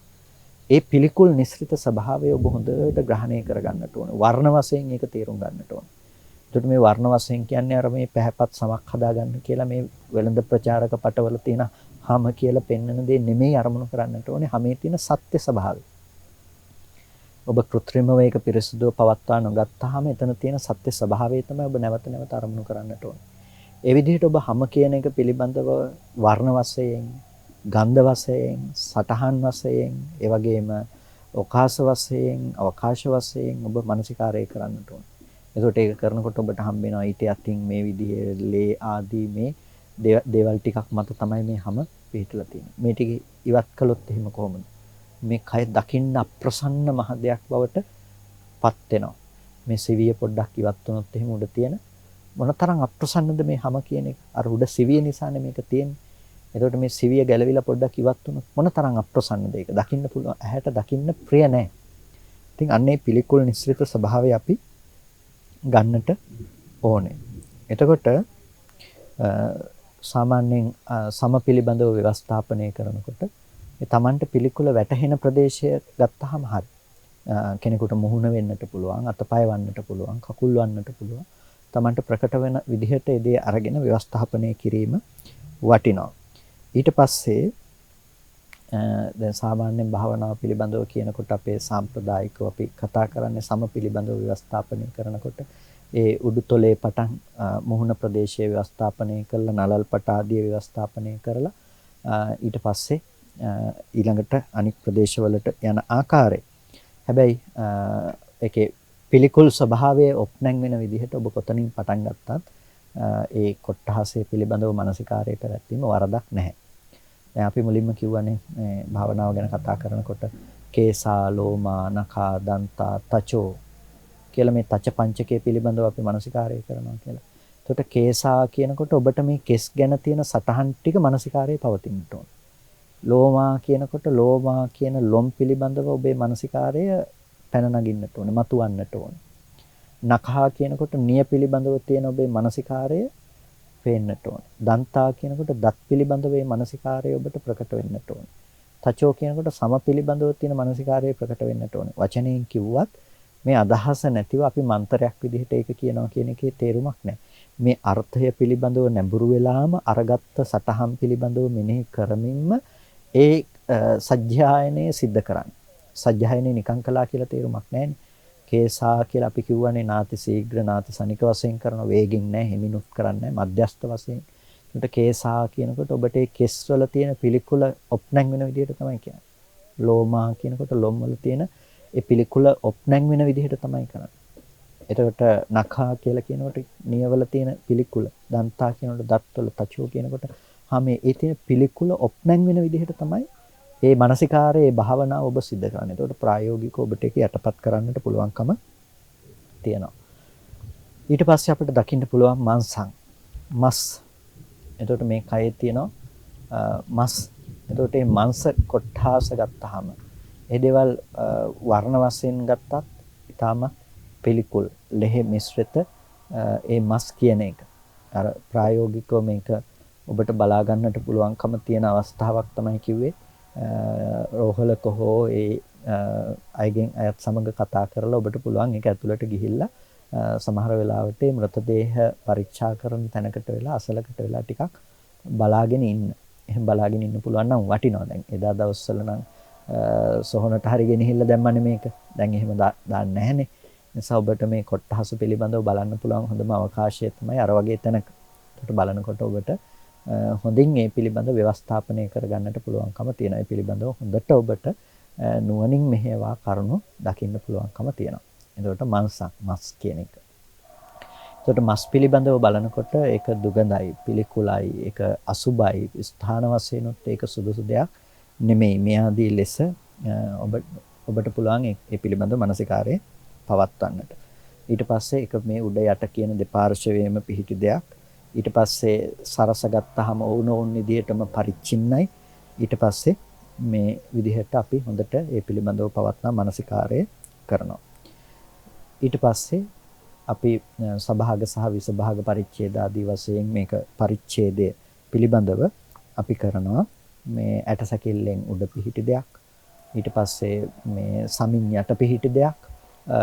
ඒ පිළිකුල් නිස්ෘත ස්වභාවය ඔබ හොඳට ග්‍රහණය කරගන්නට ඕනේ. වර්ණ වශයෙන් ඒක තේරුම් ගන්නට ඕනේ. එතකොට මේ වර්ණ වශයෙන් කියන්නේ අර මේ පැහැපත් සමක් හදාගන්න කියලා මේ වෙළඳ ප්‍රචාරක පටවල තියෙන හැම කියලා පෙන්වන දේ නෙමෙයි අරමුණු කරන්නට ඕනේ. හැමේ තියෙන සත්‍ය ස්වභාවය. ඔබ કૃත්‍රිමව ඒක පිරිසුදුව පවත්වා නොගත්තාම එතන තියෙන සත්‍ය ස්වභාවය තමයි ඔබ නැවත නැවත අරමුණු කරන්නට ඕනේ. ඒ විදිහට ඔබ හැම කියන එක පිළිබඳව වර්ණ වශයෙන්, ගන්ධ වශයෙන්, සටහන් වශයෙන්, ඒ වගේම ඕකාස වශයෙන්, අවකාශ වශයෙන් ඔබ මානසිකාරය කරන්නට ඕනේ. එතකොට ඒක කරනකොට ඔබට හම්බ වෙනවා ඊට යටින් මේ විදිහේ ලේ ආදී මේ දේවල් ටිකක් මත තමයි මේ හැම පිහිටලා තියෙන්නේ. මේ ටික ඉවත් කළොත් එහෙම කොහොමද? මේ කය දකින්න අප්‍රසන්න මහ දෙයක් බවට පත් වෙනවා. මේ සිවිය පොඩ්ඩක් ඉවත් වුණොත් එහෙම උඩ තියෙන මොනතරම් අප්‍රසන්නද මේ හැම කියන එක. අර උඩ සිවිය නිසානේ මේක තියෙන්නේ. එතකොට මේ සිවිය ගැලවිලා පොඩ්ඩක් ඉවත් වුණොත් මොනතරම් අප්‍රසන්නද ඒක. දකින්න පුළුවන් ඇහැට දකින්න ප්‍රිය නැහැ. ඉතින් අන්නේ පිළිකුල් නිස්ෘත ස්වභාවය අපි ගන්නට ඕනේ. එතකොට සාමාන්‍යයෙන් සම පිළිබඳව ව්‍යවස්ථාපනය කරනකොට මේ Tamanට පිළිකුල වැටහෙන ප්‍රදේශය ගත්තාම හරි. කෙනෙකුට මුහුණ වෙන්නට පුළුවන්, අතපය වන්නට පුළුවන්, කකුල් වන්නට පුළුවන්. Tamanට ප්‍රකට වෙන විදිහට ඒ දේ අරගෙන ව්‍යවස්ථාපනය කිරීම වටිනවා. ඊට පස්සේ දැන් සාමාන්‍යයෙන් භාවනාව පිළිබඳව කියනකොට අපේ සාම්ප්‍රදායිකව අපි කතා කරන්නේ සම පිළිබඳව ව්‍යවස්ථාපනය කරනකොට ඒ උඩුතොලේ පටන් මුහුණ ප්‍රදේශයේ ව්‍යවස්ථාපනය කරලා නලල් පට ආදී ව්‍යවස්ථාපනය කරලා ඊට පස්සේ ඊළඟට අනික් ප්‍රදේශවලට යන ආකාරය. හැබැයි ඒකේ පිළිකුල් ස්වභාවයේ ඔප්නැන් වෙන විදිහට ඔබ කොතනින් පටන් ගත්තත් ඒ කොට්ටහසේ පිළිබඳව මානසිකාරය පැවැත්වීම වරදක් නැහැ. දැන් අපි මුලින්ම කියවනේ මේ භාවනාව ගැන කතා කරනකොට කේසා ලෝමා නඛා දන්තා තචෝ කියලා මේ තච පංචකයේ පිළිබඳව අපි මානසිකාරය කරනවා කියලා. එතකොට කේසා කියනකොට ඔබට මේ කෙස් ගැන තියෙන සටහන් ටික මානසිකාරයේ පවතින්න ඕන. ලෝමා කියනකොට ලෝමා කියන ලොම් පිළිබඳව ඔබේ මානසිකාරය පැන නගින්නට ඕනේ, මතුවන්නට ඕනේ. නඛා කියනකොට නිය පිළිබඳව තියෙන ඔබේ මානසිකාරය පේන්නට ඕනේ. දන්තා කියනකොට දත් පිළිබඳව මේ මානසිකාරය ඔබට ප්‍රකට වෙන්නට ඕනේ. තචෝ කියනකොට සම පිළිබඳව තියෙන මානසිකාරය ප්‍රකට වෙන්නට ඕනේ. වචනයෙන් කිව්වත් මේ අදහස නැතිව අපි මන්තරයක් විදිහට ඒක කියනවා කියන එකේ තේරුමක් නැහැ. මේ අර්ථය පිළිබඳව නැඹුරු වෙලාම අරගත්ත සටහන් පිළිබඳව මෙනෙහි කරමින්ම ඒ සජ්ජායනය සිද්ධ කරන්න. සජ්ජායනය නිකං කළා කියලා තේරුමක් නැහැ. කේසා කියලා අපි කියවනේ නාති ශීඝ්‍ර නාති සනික වශයෙන් කරන වේගින් නැහැ, හිමිනුත් කරන්නේ නැහැ, මධ්‍යස්ථ වශයෙන්. ඒකට කේසා කියනකොට ඔබට ඒ කෙස් වල තියෙන පිළිකුල ඔප්නැන් වෙන විදිහට තමයි කියන්නේ. ලෝමා කියනකොට ලොම් වල තියෙන ඒ පිළිකුල ඔප්නැන් වෙන විදිහට තමයි කරන්නේ. එතකොට නඛා කියලා කියනකොට නියවල තියෙන පිළිකුල, දන්තා කියනකොට දත්වල, තචෝ කියනකොට මේ ඒ තියෙන පිළිකුල ඔප්නැන් වෙන විදිහට තමයි මේ මානසිකාරයේ භාවනාව ඔබ සිද්ධ කරන්නේ. එතකොට ප්‍රායෝගිකව ඔබට ඒක යටපත් කරන්නට පුළුවන්කම තියෙනවා. ඊට පස්සේ අපිට දකින්න පුළුවන් මංසං, මස්. එතකොට මේ කයේ තියෙනවා මස්. එතකොට මේ මාංශ කොට්ඨාස ගත්තාම ඒ දේවල් වර්ණ වශයෙන් ගත්තත් ඊටාම පිළිකුල් ලෙහෙ මිශ්‍රිත ඒ මස් කියන එක. අර ප්‍රායෝගිකව මේක ඔබට බලා ගන්නට පුළුවන්කම තියෙන අවස්ථාවක් තමයි කිව්වේ. රෝහලක හෝ ඒ අයගෙන් අයත් සමග කතා කරලා ඔබට පුළුවන් ඒක ඇතුළට ගිහිල්ලා සමහර වෙලාවට මේ මృతදේහ පරීක්ෂා කරන තැනකට වෙලා අසලකට වෙලා ටිකක් බලාගෙන ඉන්න. එහෙම බලාගෙන ඉන්න පුළුවන් නම් වටිනවා. දැන් එදා දවස්වල නම් සොහනට හරි ගෙනහිල්ලා දැම්මනේ මේක. දැන් එහෙම දාන්න නැහැනේ. නිසා ඔබට මේ කොට්ටහසු පිළිබඳව බලන්න පුළුවන් හොඳම අවකාශය තමයි අර වගේ තැනක. ඒකට බලනකොට ඔබට හොඳින් මේ පිළිබඳව ව්‍යවස්ථාපනය කරගන්නට පුළුවන්කම තියෙනවා. ඒ පිළිබඳව හොඳට ඔබට නුවණින් මෙහෙවා කරුණු දකින්න පුළුවන්කම තියෙනවා. එතකොට මංසක් මස් කියන එක. එතකොට මස් පිළිබඳව බලනකොට ඒක දුගඳයි, පිළිකුලයි, ඒක අසුබයි, ස්ථාන වශයෙන් උත් ඒක සුදුසු දෙයක් නෙමෙයි. මේ ආදී ලෙස ඔබට පුළුවන් ඒ පිළිබඳව මානසිකාරය පවත්වන්නට. ඊට පස්සේ ඒක මේ උඩ යට කියන දෙපාර්ශ්වයේම පිහිටි දෙයක්. ඊට පස්සේ සරස ගත්තාම ඕන විදිහටම පරිච්ඡින්නයි. ඊට පස්සේ මේ විදිහට අපි හොඳට ඒ පිළිබඳව පවත්නා මානසිකාරය කරනවා. ඊට පස්සේ අපි සභාග සහ විසභාග පරිච්ඡේද ආදී වශයෙන් මේක පරිච්ඡේදය පිළිබඳව අපි කරනවා. මේ ඇටසැකිල්ලෙන් උඩ පිහිටි දෙයක්. ඊට පස්සේ මේ සමින් යට පිහිටි දෙයක්.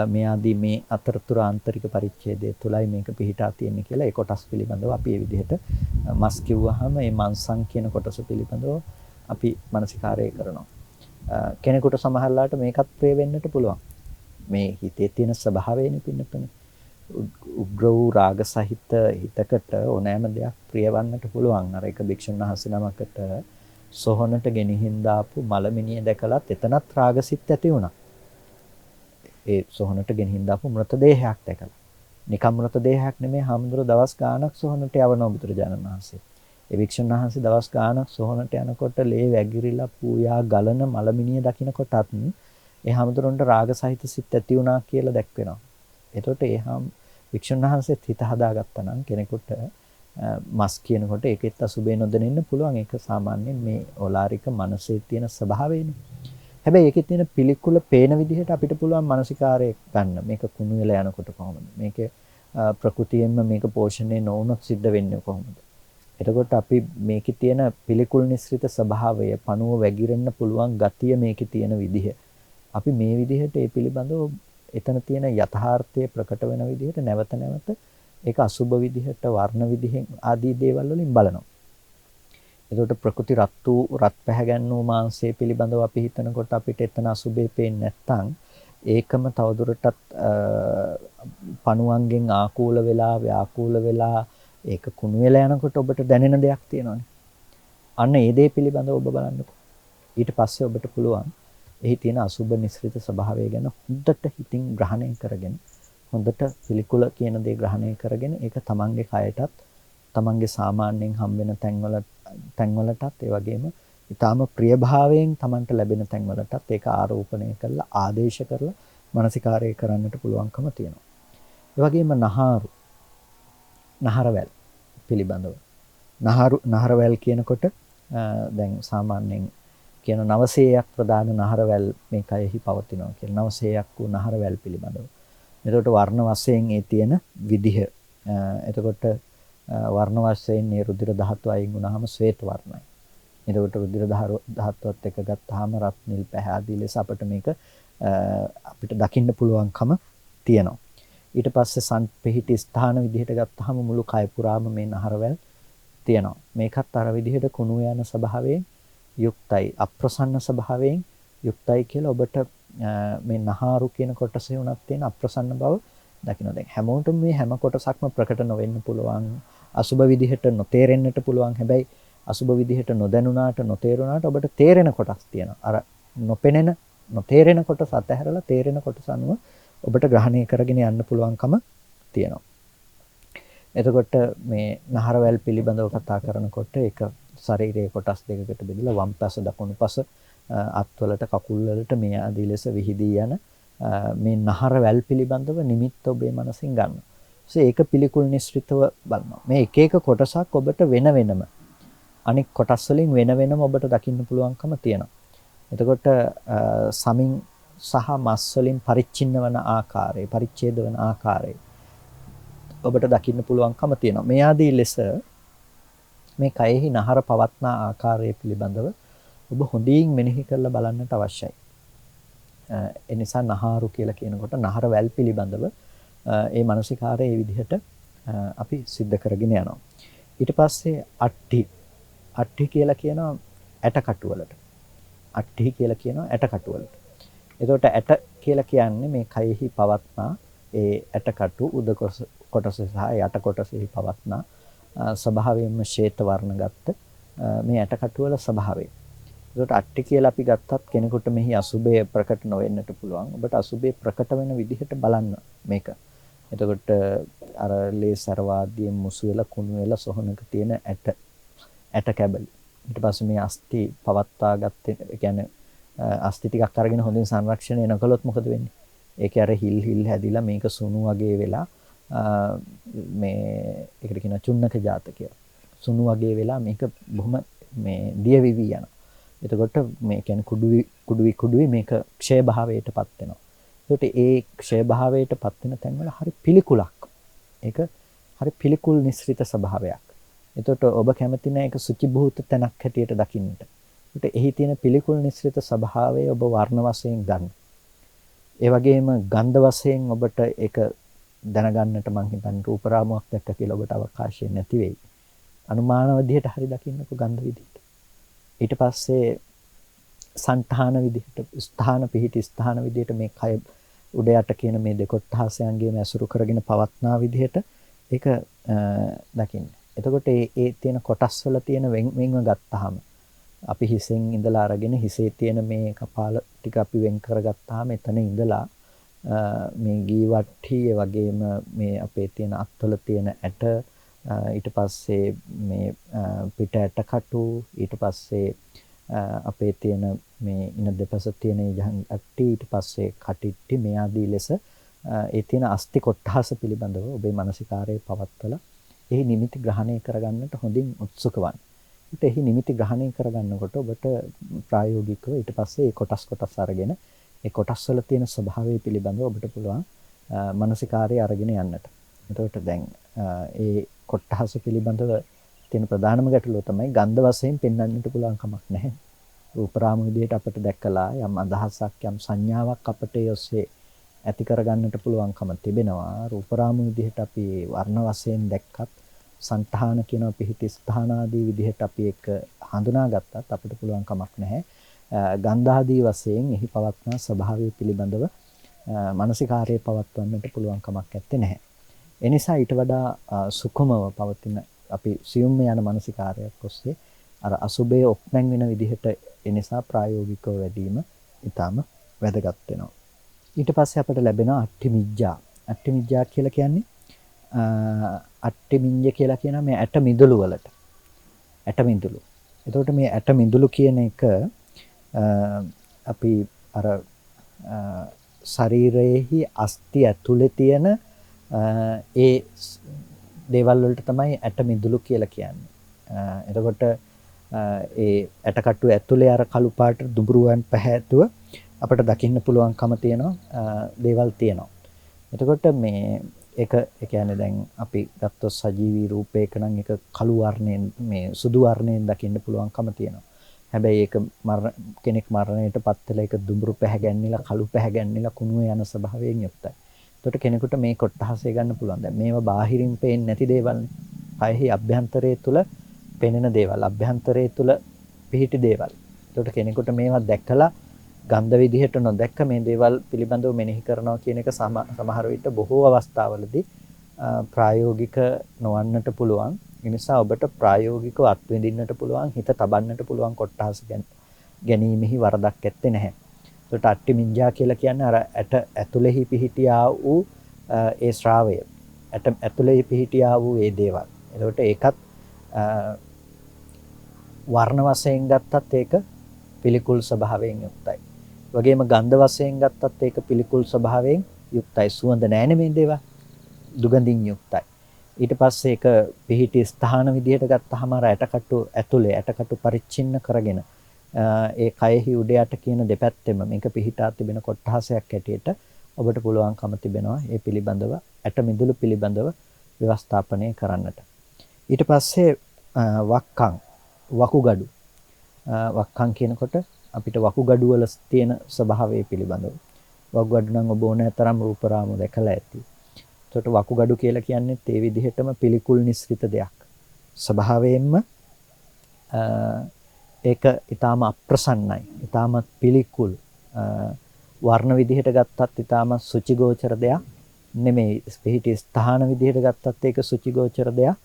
මේ ආදී මේ අතරතුර ආන්තරික පරිච්ඡේදය තුලයි මේක පිහිටා තියෙන්නේ කියලා ඒ කොටස් පිළිබඳව අපි මේ විදිහට මස් කිව්වහම මේ මංසං කියන කොටස පිළිබඳව අපි මානසිකාරය කරනවා. කෙනෙකුට සමහරලාට මේකත් ප්‍රිය වෙන්නට පුළුවන්. මේ හිතේ තියෙන ස්වභාවයනේ පින්නපනේ. උග්‍ර වූ රාග සහිත හිතකට ඕනෑම දෙයක් ප්‍රිය වන්නට පුළුවන්. අර එක භික්ෂුන් වහන්සේ නමකට සොහනට ගෙනihin දාපු මලමිනිය දැකලත් එතනත් රාගසිත ඇති වුණා. ඒ සොහනට ගෙනihin දාපු මృతදේහයක් දැකලා. නිකම් මృతදේහයක් නෙමෙයි, හාමුදුරුවෝ දවස් ගාණක් සොහනට යවනවා බුදුරජාණන් වහන්සේ. ඒ වික්ෂුන් වහන්සේ දවස් ගාණක් සොහනට යනකොට ලේ වැගිරිලා පූයා ගලන මලමිනිය දකින්නකොටත් ඒ හැමදෙරොන්ට රාග සහිත සිත් ඇති වුණා කියලා දැක්වෙනවා. එතකොට වික්ෂුන් වහන්සේත් හිත හදාගත්තා නම් කෙනෙකුට මස් කියනකොට ඒකෙත් අසුබේ නොදැනෙන්න පුළුවන්. ඒක සාමාන්‍යයෙන් මේ ඕලාරික මනසේ තියෙන ස්වභාවයනේ. හැබැයි ඒකේ තියෙන පිළිකුල පේන විදිහට අපිට පුළුවන් මානසිකාරය ගන්න. මේක කුණු වෙලා යනකොට කොහොමද? මේකේ ප්‍රകൃතියෙන්ම මේක පෝෂණය නොවුනොත් සිද්ධ වෙන්නේ කොහොමද? එතකොට අපි මේකේ තියෙන පිළිකුල් නිස්ෘත ස්වභාවය, පණුව වැగిරෙන්න පුළුවන් ගතිය මේකේ තියෙන විදිහ. අපි මේ විදිහට ඒ පිළිබඳව එතන තියෙන යථාර්ථය ප්‍රකට වෙන විදිහට නැවත නැවත ඒක අසුබ විදිහට වර්ණ විදිහෙන් ආදී දේවල් වලින් බලනවා. එතකොට ප්‍රකෘති රත් පැහැගන්නු මාංශය පිළිබඳව අපි හිතනකොට අපිට එතන අසුබේ පේන්නේ නැත්නම් ඒකම තවදුරටත් පණුවන්ගෙන් ආකූල වෙලා ව්‍යාකූල වෙලා ඒක කුණු වෙලා යනකොට ඔබට දැනෙන දෙයක් තියෙනවානේ. අන්න ඒ දේ පිළිබඳව ඔබ බලන්නකෝ. ඊට පස්සේ ඔබට පුළුවන් එහි තියෙන අසුබ නිස්ෘත ස්වභාවය ගැන හොඳට හිතින් ග්‍රහණය කරගෙන හොඳට පිළිකුල කියන දේ ග්‍රහණය කරගෙන ඒක තමන්ගේ කයටත් තමන්ගේ සාමාන්‍යයෙන් හම් වෙන තැන්වලටත් ඒ වගේම ඊටාම ප්‍රියභාවයෙන් තමන්ට ලැබෙන තැන්වලටත් ඒක ආරෝපණය කරලා ආදේශ කරලා මානසිකාරය කරන්නට පුළුවන්කම තියෙනවා. ඒ වගේම නහරවැල් පිළිබඳව නහරවැල් කියනකොට දැන් සාමාන්‍යයෙන් කියන 900ක් ප්‍රධාන නහරවැල් මේ කයෙහි පවතිනවා කියලා. 900ක් වූ නහරවැල් පිළිබඳව. එතකොට වර්ණ වශයෙන් ඒ තියෙන විදිහ. එතකොට වර්ණ වශයෙන් මේ රුධිර ධාතුව අයින් වුණාම ශ්වේත වර්ණයි. එතකොට රුධිර ධාතුවත් එක්ක ගත්තාම රත් නිල් පැහැදිලි ලෙස අපිට දකින්න පුළුවන්කම තියෙනවා. ඊට පස්සේ සංපෙහිටි ස්ථාන විදිහට ගත්තාම මුළු කය පුරාම මේ නහරවැල් තියෙනවා. මේකත් අර විදිහට කුණු යන ස්වභාවයෙන් යුක්තයි, අප්‍රසන්න ස්වභාවයෙන් යුක්තයි කියලා ඔබට මේ නහාරු කියන කොටසේ උනත් තියෙන අප්‍රසන්න බව දකින්න. දැන් හැමෝටම මේ හැම කොටසක්ම ප්‍රකට නොවෙන්න පුළුවන්. අසුබ විදිහට නොතේරෙන්නට පුළුවන්. හැබැයි අසුබ විදිහට නොදැනුණාට නොතේරුණාට ඔබට තේරෙන කොටස් තියෙනවා. අර නොතේරෙන කොටස අතහැරලා තේරෙන කොටස අනුව ඔබට ග්‍රහණය කරගෙන යන්න පුළුවන්කම තියෙනවා. එතකොට මේ නහරවැල් පිළිබඳව කතා කරනකොට ඒක ශරීරයේ කොටස් දෙකකට බෙදලා වම් පස දකුණු පස අත්වලට කකුල් වලට මේ ආදී ලෙස විහිදී යන මේ නහරවැල් පිළිබඳව නිමිත්ත ඔබේ මනසින් ගන්න. ඒක පිළිකුල් නිස්ෘතව බලනවා. මේ එක එක කොටසක් ඔබට වෙන වෙනම අනික් කොටස් වලින් වෙන වෙනම ඔබට දකින්න පුළුවන්කම තියෙනවා. එතකොට සමින් සහ මස් වලින් පරිච්ඡින්න වන ආකාරය, පරිච්ඡේද වන ආකාරය ඔබට දකින්න පුළුවන්කම තියෙනවා. මේ ආදී ලෙස මේ කයෙහි නහර පවත්නා ආකාරය පිළිබඳව ඔබ හොඳින් මෙනෙහි කරලා බලන්නට අවශ්‍යයි. ඒ නිසා නහාරු කියලා කියනකොට නහර වැල් පිළිබඳව ඒ මානසිකාරය මේ විදිහට අපි सिद्ध කරගෙන යනවා. ඊට පස්සේ අට්ටි කියලා කියනවා ඇටකටු වලට. අට්ටි කියලා කියනවා ඇටකටු වලට. එතකොට ඇට කියලා කියන්නේ මේ කයෙහි පවත්නා ඒ ඇටකටු උද කොටස සහ යට කොටසෙහි පවත්නා ස්වභාවයෙන්ම ශ්වේත වර්ණ ගත්ත මේ ඇටකටු වල ස්වභාවය. ඒකට අට්ටි කියලා අපි ගත්තත් කෙනෙකුට මෙහි අසුබය ප්‍රකට නොවෙන්නට පුළුවන්. ඔබට අසුබය ප්‍රකට වෙන විදිහට බලන්න මේක. එතකොට අර ලේ සරවාදියෙන් මුසු වෙලා කුණු වෙලා සොහනක තියෙන ඇට කැබලි. ඊට පස්සේ මේ අස්ථි පවත්වා ගත්තේ කියන්නේ අස්ථි ටිකක් අරගෙන හොඳින් සංරක්ෂණය නොකළොත් මොකද වෙන්නේ? ඒකේ අර හිල් හැදිලා මේක සුණු වගේ වෙලා මේ ඒකට කියන චුන්නක ජාත කියලා. සුණු වගේ වෙලා මේක බොහොම මේ දියවිවි යනවා. එතකොට මේ කියන්නේ කුඩුවි මේක ක්ෂය භාවයටපත් වෙනවා. ඒකට ඒ ක්ෂය භාවයටපත් වෙන තැන්වල හරි පිළිකුලක්. ඒක හරි පිළිකුල් නිස්ෘත ස්වභාවයක්. එතකොට ඔබ කැමති නැහැ ඒක සුචි භූත තැනක් හැටියට දකින්නට. ඒකට එහි තියෙන පිළිකුල් නිස්ෘත ස්වභාවය ඔබ වර්ණ වශයෙන් ගන්න. ඒ වගේම ගන්ධ වශයෙන් ඔබට ඒක දැනගන්නට මං හිතන්නේ රූප රාමුවක් දැක්ක කියලා ඔබට අවකාශය නැති වෙයි. අනුමාන විදිහට හරි දකින්නකෝ ගන්ධ විදිහට. ඊට පස්සේ සංඨාන විදිහට ස්ථාන පිහිටි ස්ථාන විදිහට මේ කය උඩ යට කියන මේ දෙකොට්ටාසයන්ගේම ඇසුරු කරගෙන පවත්නා විදිහට ඒක දකින්න. එතකොට ඒ තියෙන කොටස් වල තියෙන වෙන්ව ගත්තාම අපි හිසෙන් ඉඳලා අරගෙන හිසේ තියෙන මේ කපාල ටික අපි වෙන් කරගත්තාම එතන ඉඳලා මේ ගීවට්ටි ඒ වගේම මේ අපේ තියෙන අත්වල තියෙන ඇට ඊට පස්සේ මේ පිට ඇටකටු, ඊට පස්සේ අපේ තියෙන මේ ඉන දෙපස තියෙන යහන් අට්ටි, ඊට පස්සේ කටිට්ටි මේ ආදී ලෙස ඒ තියෙන අස්ති කොට්ටාස පිළිබඳව ඔබේ මානසිකාරයේ පවත්වලා එහි නිමිති ග්‍රහණය කරගන්නට හොඳින් උත්සුක වන්න. එහි නිමිති ග්‍රහණය කරගන්නකොට ඔබට ප්‍රායෝගිකව ඊට පස්සේ කොටස් අරගෙන ඒ කොටස් වල තියෙන ස්වභාවය පිළිබඳව ඔබට පුළුවන් මානසිකාරය අරගෙන යන්නට. එතකොට දැන් ඒ කොටස් පිළිබඳව තියෙන ප්‍රධානම ගැටලුව තමයි ගන්ධ වශයෙන් පෙන්වන්නට පුළුවන් කමක් නැහැ. රූපරාම විදිහට අපිට දැක්කලා යම් අදහසක් යම් සංඥාවක් අපිට යොස්සේ ඇති කරගන්නට පුළුවන්කම තිබෙනවා. රූපරාම විදිහට අපි වර්ණ වශයෙන් දැක්කත් සංඨාන කියන පිහිටි ස්ථාන ආදී විදිහට අපි එක හඳුනාගත්තත් අපිට පුළුවන් කමක් නැහැ. ගන්ධ ආදී වශයෙන් එහි පවත්නා ස්වභාවය පිළිබඳව මානසිකාර්යය පවත්වන්නට පුළුවන් කමක් නැත්තේ නැහැ. ඒ නිසා ඊට වඩා සුඛමව පවතින අපි සියුම්ම යන මානසිකාර්යයක් ඔස්සේ අර අසුබයේ ඔප්නැන් වෙන විදිහට ඒ නිසා ප්‍රායෝගිකව වැඩිම ඊටාම වැදගත් වෙනවා. ඊට පස්සේ අපිට ලැබෙන අට්ඨිමිජ්ජා. අට්ඨිමිජ්ජා කියලා කියන්නේ අට්ඨිමිඤ්ඤ කියලා කියන මේ ඇට මිදුළු වලට. ඇට මිදුළු. එතකොට මේ ඇට මිදුළු කියන එක අපි අර ශරීරයේහි අස්ථි ඇතුලේ තියෙන ඒ දේවල් වලට තමයි ඇට මිදුළු කියලා කියන්නේ. එතකොට ඒ ඇටකටු ඇතුලේ අර කළු පාට දුඹුරුවන් පැහැතුව අපිට දකින්න පුළුවන්කම තියෙනවා දේවල් තියෙනවා. එතකොට මේ ඒක ඒ කියන්නේ දැන් අපි ගත්තොත් සජීවී රූපයක නම් ඒක කළු වර්ණයෙන් මේ සුදු වර්ණයෙන් දකින්න පුළුවන්කම තියෙනවා. හැබැයි ඒක කෙනෙක් මරණයටපත් වෙලා ඒක දුඹුරු පැහැගැන්නිලා කළු පැහැගැන්නිලා කුණුවේ යන ස්වභාවයෙන් යුක්තයි. එතකොට කෙනෙකුට මේ කොටහසේ ගන්න පුළුවන්. දැන් මේවා බාහිරින් පේන්නේ නැති දේවල්නේ. කයෙහි අභ්‍යන්තරයේ තුල පෙනෙන දේවල්, අභ්‍යන්තරයේ තුල පිහිටි දේවල්. එතකොට කෙනෙකුට මේවා දැකලා ගන්ධ විදිහට නොදැක්ක මේ දේවල් පිළිබඳව මෙනෙහි කරනවා කියන එක සමහර විට බොහෝ අවස්ථාවලදී ප්‍රායෝගික නොවන්නට පුළුවන්. ඒ නිසා ඔබට ප්‍රායෝගිකව අත්විඳින්නට පුළුවන්, හිත තබන්නට පුළුවන් කොටහස ගැනීමෙහි වරදක් ඇත්තේ නැහැ. ඒකට අට්ඨිමිඤ්ඤා කියලා කියන්නේ අර ඇට ඇතුලෙහි පිහිටියා වූ ඒ ශ්‍රාවය. ඇට ඇතුලෙහි පිහිටියා වූ ඒ දේවල්. එතකොට ඒකත් වර්ණ වශයෙන් ගත්තත් ඒක පිළිකුල් ස්වභාවයෙන් යුක්තයි. වගේම ගන්ධ වශයෙන් ගත්තත් ඒක පිළිකුල් ස්වභාවයෙන් යුක්තයි. සුවඳ නැහැ මේ දේවල්. දුගඳින් යුක්තයි. ඊට පස්සේ ඒක පිහිටි ස්ථාන විදිහට ගත්තාම අර ඇටකටු ඇතුලේ ඇටකටු පරිච්ඡින්න කරගෙන ඒ කයෙහි උඩ යට කියන දෙපැත්තෙම මේක පිහිටා තිබෙන කොටහසක් ඇටියට ඔබට පුළුවන්කම තිබෙනවා ඒ පිළිබඳව ඇට මිදුළු පිළිබඳව ව්‍යවස්ථාපනය කරන්නට. ඊට පස්සේ වකුගඩු වක්කම් කියනකොට අපිට වකුගඩු වල තියෙන ස්වභාවය පිළිබඳව වකුගඩු නම් ඔබ ඕනෑ තරම් රූපරාම දැකලා ඇති. ඒකට වකුගඩු කියලා කියන්නේ ඒ විදිහටම පිළිකුල් නිස්ෘත දෙයක්. ස්වභාවයෙන්ම ඒක ඊටාම අප්‍රසන්නයි. ඊටාම පිළිකුල් වර්ණ විදිහට ගත්තත් ඊටාම සුචිගෝචර දෙයක් නෙමෙයි. පිහිටි ස්ථාන විදිහට ගත්තත් ඒක සුචිගෝචර දෙයක්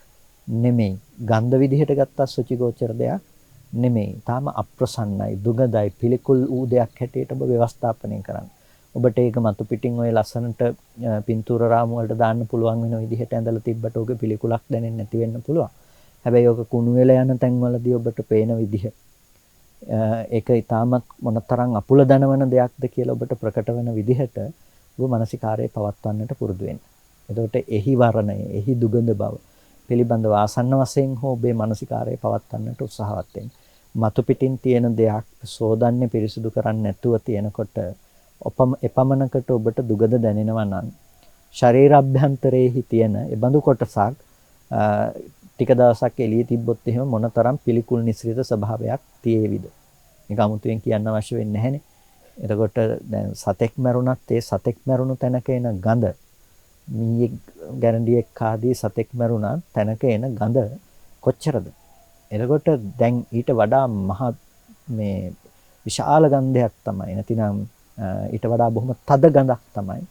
නෙමෙයි. ගන්ධ විදිහට ගත්තත් සුචිගෝචර දෙයක් නෙමෙයි. තාම අප්‍රසන්නයි, දුගඳයි, පිළිකුල් වූ දෙයක් හැටියට ඔබ ව්‍යවස්ථාපනය කරන්න. ඔබට ඒක මතු පිටින් ඔය ලස්සනට පින්තූර රාමු වලට දාන්න පුළුවන් වෙන විදිහට ඇඳලා තිබ්බට ඔක පිළිකුලක් දැනෙන්නේ නැති වෙන්න පුළුවන්. හැබැයි ඔක කුණු වෙලා යන තැන්වලදී ඔබට පේන විදිහ ඒක ඊටමත් මොනතරම් අපුල දනවන දෙයක්ද කියලා ඔබට ප්‍රකට වෙන විදිහට ඔබ මානසිකාරයේ පවත්වන්නට පුරුදු වෙන්න. එතකොට එහි වර්ණය, එහි දුගඳ බව පිළිබඳව ආසන්න වශයෙන් හෝ ඔබේ මානසිකාරයේ පවත්වන්නට උත්සාහවත් වෙන්න. මතු පිටින් තියෙන දෙයක් සෝදන්නේ පිරිසිදු කරන්නේ නැතුව තියෙනකොට එපමණකට ඔබට දුගඳ දැනෙනවා නම් ශරීර අභ්‍යන්තරයේ තියෙන ඒ බඳු කොටසක් ටික දවසක් එළියේ තිබ්බොත් එහෙම මොනතරම් පිළිකුල් නිස්ෘත ස්වභාවයක් තියේවිද? මේක 아무තෙන් කියන්න අවශ්‍ය වෙන්නේ නැහැනේ. එතකොට දැන් සතෙක් මැරුණත් ඒ සතෙක් මැරුණු තැනක එන ගඳ මීයේ ගැරන්ඩියෙක් ආදී සතෙක් මැරුණත් තැනක එන ගඳ කොච්චරද? එතකොට දැන් ඊට වඩා මහ මේ විශාල ගන්ධයක් තමයි. නැතිනම් ඊට වඩා බොහොම තද ගඳක් තමයි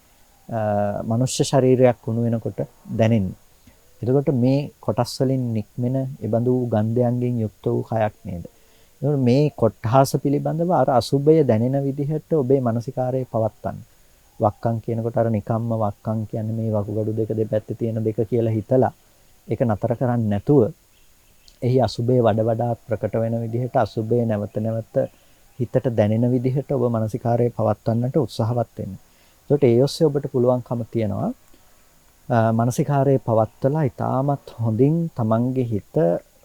මනුෂ්‍ය ශරීරයක් වුණ වෙනකොට දැනෙන්නේ. එතකොට මේ කොටස් වලින් නික්මෙන ඒබඳු ගන්ධයන්ගෙන් යුක්ත වූ කයක් නේද? එතකොට මේ කොටහස පිළිබඳව අර අසුබය දැනෙන විදිහට ඔබේ මානසිකාරයේ පවත්තන්න. වක්කම් කියනකොට අර නිකම්ම වක්කම් කියන්නේ මේ වකුගඩු දෙක දෙපැත්තේ තියෙන දෙක කියලා හිතලා ඒක නතර කරන්නේ නැතුව එහි අසුබේ වඩා ප්‍රකට වෙන විදිහට අසුබේ නැවත නැවත හිතට දැනෙන විදිහට ඔබ මානසිකාරයේ පවත්වන්නට උත්සාහවත් වෙන්න. එතකොට ඒ ඔස්සේ ඔබට පුළුවන්කම තියනවා මානසිකාරයේ පවත්වලා ඊටමත් හොඳින් තමන්ගේ හිත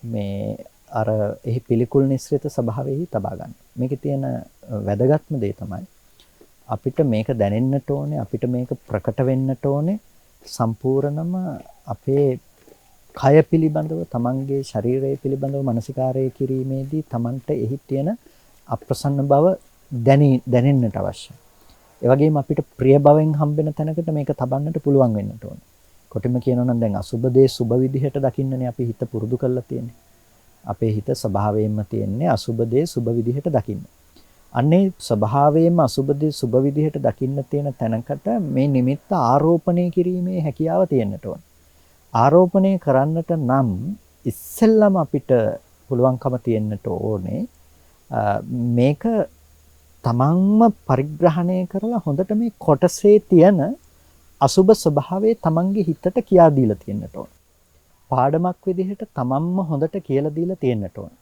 මේ අර එහි පිළිකුල් නිස්සිත ස්වභාවයෙහි තබා ගන්න. මේකේ තියෙන වැදගත්ම දේ තමයි අපිට මේක දැනෙන්නට ඕනේ, අපිට මේක ප්‍රකට වෙන්නට ඕනේ සම්පූර්ණම අපේ කය පිළිබඳව, තමන්ගේ ශරීරය පිළිබඳව මානසිකාරය කිරීමේදී තමන්ට එහි තියෙන අප්‍රසන්න බව දැනෙන්නට අවශ්‍යයි. ඒ වගේම අපිට ප්‍රිය භවෙන් හම්බෙන තැනකට මේක තබන්නට පුළුවන් වෙන්නට ඕනේ. කොටිම කියනවා නම් දැන් අසුබ දේ සුබ විදිහට දකින්නනේ අපි හිත පුරුදු කරලා තියෙන්නේ. අපේ හිත ස්වභාවයෙන්ම තියෙන්නේ අසුබ දේ සුබ විදිහට දකින්න. අන්නේ ස්වභාවයෙන්ම අසුබ දේ සුබ විදිහට දකින්න තියෙන තැනකට මේ නිමිත්ත ආරෝපණය කිරීමේ හැකියාව තියෙන්නට ඕනේ. ආරෝපණය කරන්නට නම් ඉස්සෙල්ලම අපිට පුළුවන්කම තියෙන්නට ඕනේ මේක තමන්ම පරිග්‍රහණය කරලා හොඳට මේ කොටසේ තියෙන අසුබ ස්වභාවය තමන්ගේ හිතට කියා දීලා තියෙන්නට ඕනේ. පාඩමක් විදිහට තමන්ම හොඳට කියලා දීලා තියෙන්නට ඕනේ.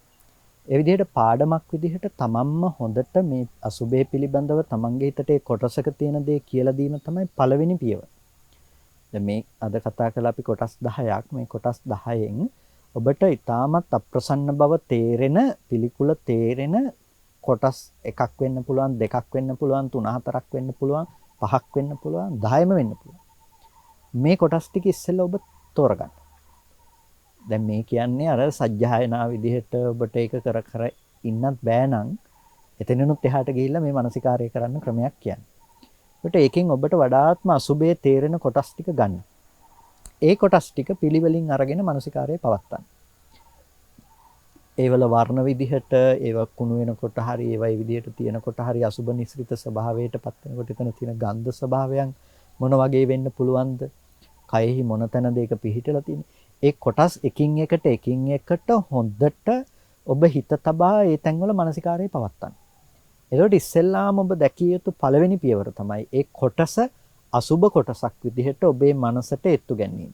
ඒ විදිහට පාඩමක් විදිහට තමන්ම හොඳට මේ අසුබේ පිළිබඳව තමන්ගේ හිතට ඒ කොටසක තියෙන දේ කියලා දීම තමයි පළවෙනි පියවර. දැන් මේ අද කතා කළා අපි කොටස් 10ක්. මේ කොටස් 10න් ඔබට ඊටමත් අප්‍රසන්න බව තේරෙන, පිළිකුල තේරෙන කොටස් එකක් වෙන්න පුළුවන්, දෙකක් වෙන්න පුළුවන්, 3-4ක් වෙන්න පුළුවන්, 5ක් වෙන්න පුළුවන්, 10ම වෙන්න පුළුවන්. මේ කොටස් ටික ඉස්සෙල්ලා ඔබ තෝරගන්න. දැන් මේ කියන්නේ අර සජ්ජායනා විදිහට ඔබට ඒක කර ඉන්නත් බෑ නම් එතනිනුත් එහාට ගිහිල්ලා මේ මානසිකාරය කරන්න ක්‍රමයක් කියන්නේ. ඒකට ඒකෙන් ඔබට වඩාත්ම අසුබේ තේරෙන කොටස් ටික ගන්න. ඒ කොටස් ටික පිළිවෙලින් අරගෙන මානසිකාරයේ පවත්තන්න. ඒවල වර්ණ විදිහට, ඒව කුණු වෙනකොට හරි, ඒවයි විදිහට තියෙනකොට හරි අසුබ නිස්ෘත ස්වභාවයට පත් වෙනකොට එතන තියෙන ගන්ධ ස්වභාවයන් මොන වගේ වෙන්න පුළුවන්ද? කයෙහි මොන තැනද ඒක පිහිටලා තියෙන්නේ? ඒ කොටස් එකින් එකට හොඳට ඔබ හිත තබා ඒ තැන්වල මානසිකාරයේ පවත්තන්න. එතකොට ඉස්සෙල්ලාම ඔබ දැකිය යුතු පළවෙනි පියවර තමයි ඒ කොටස අසුබ කොටසක් විදිහට ඔබේ මනසට එත්තු ගැනීම.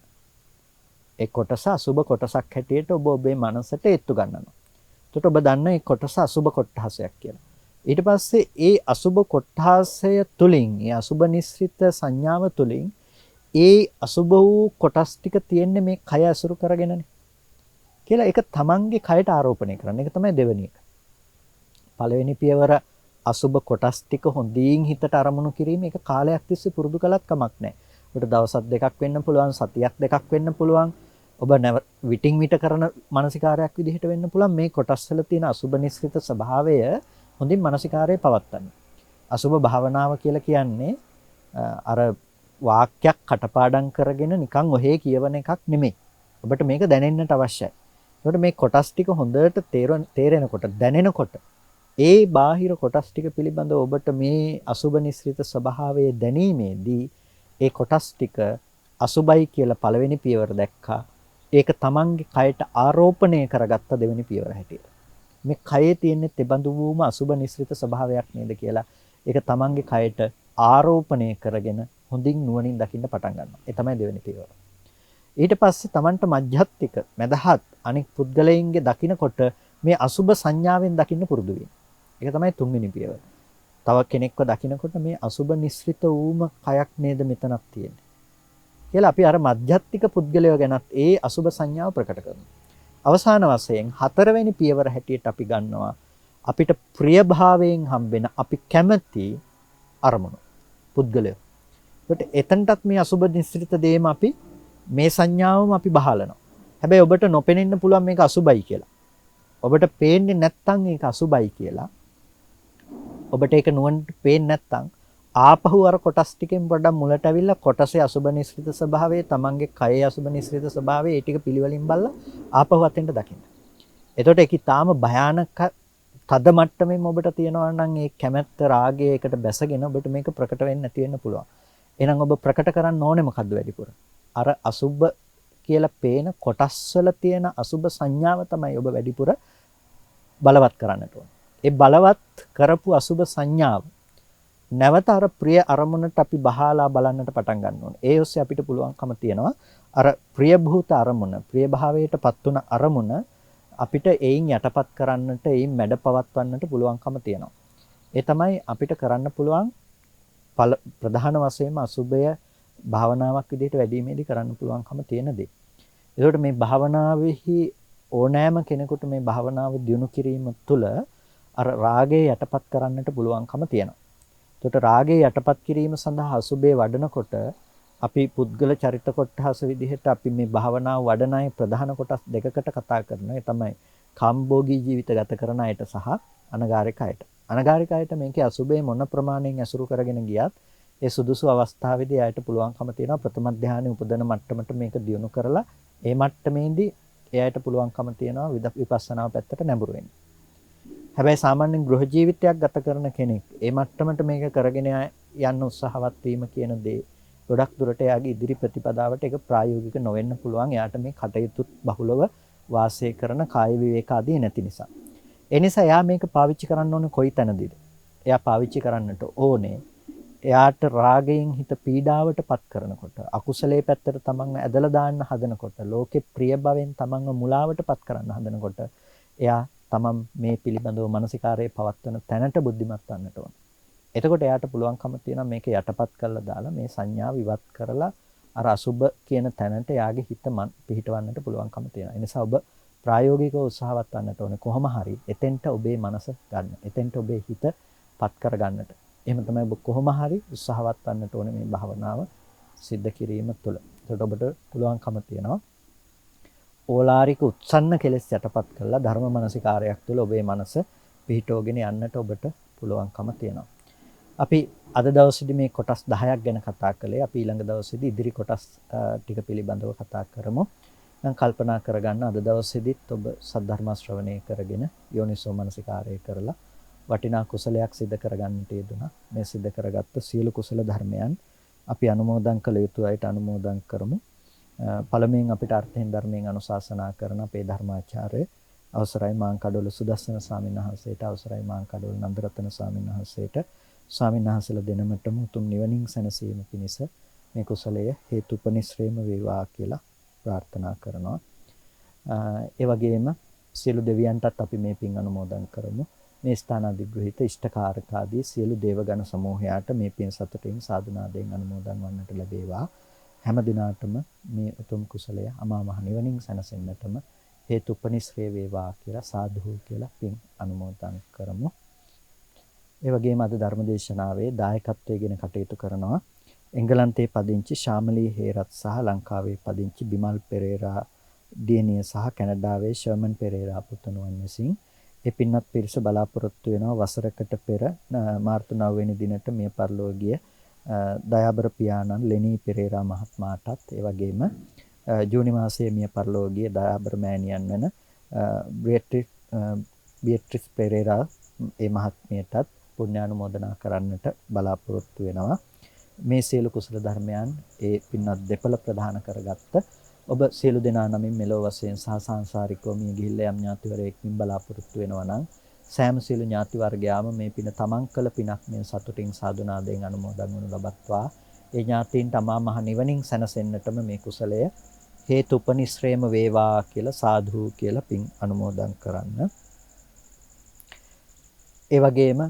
ඒ කොටස අසුබ කොටසක් හැටියට ඔබ ඔබේ මනසට එත්තු ගන්නවා. එතකොට ඔබ දන්න ඒ කොටස අසුබ කොටහසයක් කියලා. ඊට පස්සේ ඒ අසුබ කොටහසය තුලින්, ඒ අසුබ නිස්ෘත සංඥාව තුලින් ඒ අසුබ වූ කොටස් ටික තියෙන්නේ මේ කය අසුරු කරගෙනනේ. කියලා ඒක තමන්ගේ කයට ආරෝපණය කරන්න. ඒක තමයි දෙවෙනි එක. පළවෙනි පියවර අසුබ කොටස් ටික හොඳින් හිතට අරමුණු කිරීම. ඒක කාලයක් තිස්සේ පුරුදු කළත් කමක් නැහැ. ඔබට දවසක් දෙකක් වෙන්න පුළුවන්, සතියක් දෙකක් වෙන්න පුළුවන්. ඔබ විටින් විට කරන මානසිකාරයක් විදිහට වෙන්න පුළුවන්. මේ කොටස් වල තියෙන අසුබ නිස්ෘත ස්වභාවය හොඳින් මානසිකාරයේ පවත්තන්න. අසුබ භාවනාව කියලා කියන්නේ අර වාක්‍යයක් කටපාඩම් කරගෙන නිකන් ඔහේ කියවන එකක් නෙමෙයි. ඔබට මේක දැනෙන්නට අවශ්‍යයි. ඒකට මේ කොටස් ටික හොඳට තේරෙනකොට, දැනෙනකොට ඒ බාහිර කොටස් ටික පිළිබඳව ඔබට මේ අසුබ නිස්ෘත ස්වභාවයේ දැනීමේදී ඒ කොටස් ටික අසුබයි කියලා පළවෙනි පියවර දැක්කා. ඒක තමන්ගේ කයට ආරෝපණය කරගත්ත දෙවෙනි පියවර හැටියට. මේ කයේ තියෙන තෙබඳු වූම අසුබ නිස්ෘත ස්වභාවයක් නේද කියලා ඒක තමන්ගේ කයට ආරෝපණය කරගෙන හොඳින් නුවණින් දකින්න පටන් ගන්නවා. ඒ තමයි දෙවෙනි පියවර. ඊට පස්සේ තමන්ට මධ්‍යස්තික, මදහත් අනෙක් පුද්ගලයන්ගේ දකින්නකොට මේ අසුබ සංඥාවෙන් දකින්න පුරුදු වෙන්න. ඒක තමයි තුන්වෙනි පියවර. තව කෙනෙක්ව දකින්නකොට මේ අසුබ නිස්ෘත වූම කයක් නේද මෙතනක් තියෙන්නේ. කියලා අපි අර මධ්‍යස්තික පුද්ගලයෝ ගැනත් ඒ අසුබ සංඥාව ප්‍රකට කරනවා. අවසාන වශයෙන් හතරවෙනි පියවර හැටියට අපි ගන්නවා අපිට ප්‍රියභාවයෙන් හම්බෙන අපි කැමති අරමුණු පුද්ගලයෝ. ඒකට එතනටත් මේ අසුබ නිස්ෘත දේම අපි මේ සංඥාවම අපි බහලනවා. හැබැයි ඔබට නොපෙනෙන්න පුළුවන් මේක අසුබයි කියලා. ඔබට පේන්නේ නැත්නම් ඒක අසුබයි කියලා. ඔබට ඒක නුවණට පේන්නේ නැත්නම් ආපහු අර කොටස් ටිකෙන් පොඩ්ඩක් මුලට ඇවිල්ලා කොටසේ අසුබ නිස්ෘත ස්වභාවය, තමන්ගේ කයේ අසුබ නිස්ෘත ස්වභාවය ඒ ටික පිළිවෙලින් බලලා ආපහු අතෙන්ට දකින්න. එතකොට ඒක ඊටාම භයානක තද මට්ටමෙන් ඔබට තියෙනවා නම් ඒ කැමැත්ත, රාගය එකට බැසගෙන ඔබට මේක ප්‍රකට වෙන්නේ නැති වෙන්න පුළුවන්. එහෙනම් ඔබ ප්‍රකට කරන්න ඕනේ මොකද්ද වැඩිපුර? අර අසුබ කියලා පේන කොටස් වල තියෙන අසුබ සංඥාව තමයි ඔබ වැඩිපුර බලවත් කරන්නට ඕනේ. ඒ බලවත් කරපු අසුබ සංඥාව නැවත අර ප්‍රිය අරමුණට අපි බහලා බලන්නට පටන් ගන්න ඕනේ. ඒ ඔස්සේ අපිට පුළුවන්කම තියෙනවා අර ප්‍රිය භූත අරමුණ, ප්‍රිය භාවයටපත් වුණ අරමුණ අපිට එයින් යටපත් කරන්නට, එයින් මැඩ පවත්වන්නට පුළුවන්කම තියෙනවා. ඒ තමයි අපිට කරන්න පුළුවන් ප්‍රධාන වශයෙන්ම අසුබය භාවනාවක් විදිහට වැඩිමේදී කරන්න පුළුවන්කම තියෙන දේ. ඒකට මේ භාවනාවේහි ඕනෑම කෙනෙකුට මේ භාවනාව දියුණු කිරීම තුළ අර රාගය යටපත් කරන්නට පුළුවන්කම තියෙනවා. ඒකට රාගය යටපත් කිරීම සඳහා අසුබේ වඩනකොට අපි පුද්ගල චරිත කොටස විදිහට අපි මේ භාවනාව වඩන අය ප්‍රධාන කොටස් දෙකකට කතා කරනවා. ඒ තමයි කාම්භෝගී ජීවිත ගත කරන අයට සහ අනගාരിക අයට. අනගාരിക අයට මේකේ අසුබේ මොන ප්‍රමාණයෙන් ඇසුරු කරගෙන ගියත් ඒ සුදුසු අවස්ථාවේදී අයට පුළුවන්කම තියෙනවා ප්‍රථම ධානය උපදන මට්ටමට මේක දියුණු කරලා ඒ මට්ටමේදී එයාට පුළුවන්කම තියෙනවා විපස්සනාව පැත්තට නැඹුරු වෙන්න. හැබැයි සාමාන්‍යයෙන් ගෘහ ජීවිතයක් ගත කරන කෙනෙක් ඒ මට්ටමට මේක කරගෙන යන්න උත්සාහවත් වීම කියන දේ ගොඩක් දුරට එයාගේ ඉදිරි ප්‍රතිපදාවට ඒක ප්‍රායෝගික නොවෙන්න පුළුවන්. එයාට මේ කටයුතු බහුලව වාසය කරන කාය විවේක ආදී නැති නිසා. ඒ නිසා එයා මේක පාවිච්චි කරන්න ඕනේ කොයි තැනදීද? එයා පාවිච්චි කරන්නට ඕනේ එයාට රාගයෙන් හිත පීඩාවටපත් කරනකොට, අකුසලයේ පැත්තට තමන්ව ඇදලා දාන්න හදනකොට, ලෝකේ ප්‍රිය භවෙන් තමන්ව මුලාවටපත් කරන්න හදනකොට, එයා තමන් මේ පිළිබඳව මානසිකාරයේ පවත්වන තැනට බුද්ධිමත් වන්නට ඕන. එතකොට එයාට පුළුවන්කම තියෙනවා මේක යටපත් කරලා දාලා මේ සංඥාව ඉවත් කරලා අර අසුබ කියන තැනට එයාගේ හිත පිහිටවන්නට පුළුවන්කම තියෙනවා. ඒ නිසා ඔබ ප්‍රායෝගිකව උත්සාහවත් වන්නට ඕනේ කොහොම හරි එතෙන්ට ඔබේ මනස ගන්න. එතෙන්ට ඔබේ හිත පත් කර ගන්නට. එහෙම තමයි ඔබ කොහොම හරි උත්සාහවත් වන්නට ඕනේ මේ භාවනාව සිද්ධ කිරීම තුළ. එතකොට ඔබට පුළුවන්කම තියෙනවා ඕලාරික උත්සන්න කෙලෙස් යටපත් කරලා ධර්ම මානසිකාරයක් තුළ ඔබේ මනස පිහිටෝගෙන යන්නට ඔබට පුළුවන්කම තියෙනවා. අපි අද දවසේදී මේ කොටස් 10ක් ගැන කතා කළේ. අපි ඊළඟ දවසේදී ඉදිරි කොටස් ටික පිළිබඳව කතා කරමු. මම කල්පනා කරගන්න අද දවසේදීත් ඔබ සද්ධර්ම ශ්‍රවණය කරගෙන යෝනිසෝ මනසිකාරය කරලා වටිනා කුසලයක් සිදු කරගන්නට යෙදුණා. මේ සිදු කරගත්ත සියලු කුසල ධර්මයන් අපි අනුමෝදන් කළ යුතු අයට අනුමෝදන් කරමු. පළමුවෙන් අපිට අර්ථයෙන් ධර්මයෙන් අනුශාසනා කරන අපේ ධර්මාචාර්ය අවසරයි මාංකඩොළු සුදස්සන ස්වාමීන් වහන්සේට, අවසරයි මාංකඩොළු නන්දරත්න ස්වාමීන් වහන්සේට, ස්වාමීන් වහන්සේලා දෙනමටම උතුම් නිවනින් සැනසීම පිණිස මේ කුසලය හේතුපනිශ්‍රේම වේවා කියලා ප්‍රාර්ථනා කරනවා. ඒ වගේම සියලු දෙවියන්ටත් අපි මේ පින් අනුමෝදන් කරමු. මේ ස්ථානාධිග්‍රහිත ඉෂ්ඨකාරක ආදී සියලු දේවගණ සමූහයාට මේ පින් සතුටින් සාදුනාදයෙන් අනුමෝදන් වන්නට ලැබේවා. හැම දිනාටම මේ උතුම් කුසලය අමා මහ නිවනින් සැනසෙන්නටම හේතුපනිශ්‍රේ වේවා කියලා සාදු කියලා පින් අනුමෝදන් කරමු. ඒ වගේම අද ධර්මදේශනාවේ දායකත්වයෙන් කටයුතු කරනවා එංගලන්තයේ පදිංචි ශාමලී හේරත් සහ ලංකාවේ පදිංචි බිමල් පෙරේරා දියණිය සහ කැනඩාවේ ෂර්මන් පෙරේරා පුතුණුවන් විසින් ඒ පින්වත් පිරිස බලාපොරොත්තු වෙනවා වසරකට පෙර මාර්තු 9 වෙනි දිනට මිය පරලෝකීය දයාබර පියාණන් ලෙනී පෙරේරා මහත්මයාටත් ඒ වගේම ජූනි මාසයේ මිය පරලෝකීය දයාබර මෑණියන් වෙන බියට්‍රිස් පෙරේරා ඒ මහත්මියටත් පුණ්‍යානුමෝදනා කරන්නට බලාපොරොත්තු වෙනවා. මේ සියලු කුසල ධර්මයන් ඒ පින්වත් දෙපළ ප්‍රදාන කරගත්ත ඔබ සියලු දෙනා නමින් මෙලොව වශයෙන් සහ සංසාරිකව මිය ගිහිල්ලා යම් ඥාතිවරයෙක්මින් බලාපොරොත්තු වෙනවා නම් සෑම සියලු ඥාති වර්ගයාම මේ පින තමන් කළ පිනක් මේ සතුටින් සාදුනාදයෙන් අනුමෝදන් වනු ලබත්වා. ඒ ඥාතීන්ට අමා මහ නිවනින් සැනසෙන්නටම මේ කුසලය හේතුපනිශ්‍රේම වේවා කියලා සාදු කියලා පින් අනුමෝදන් කරන්න. ඒ වගේම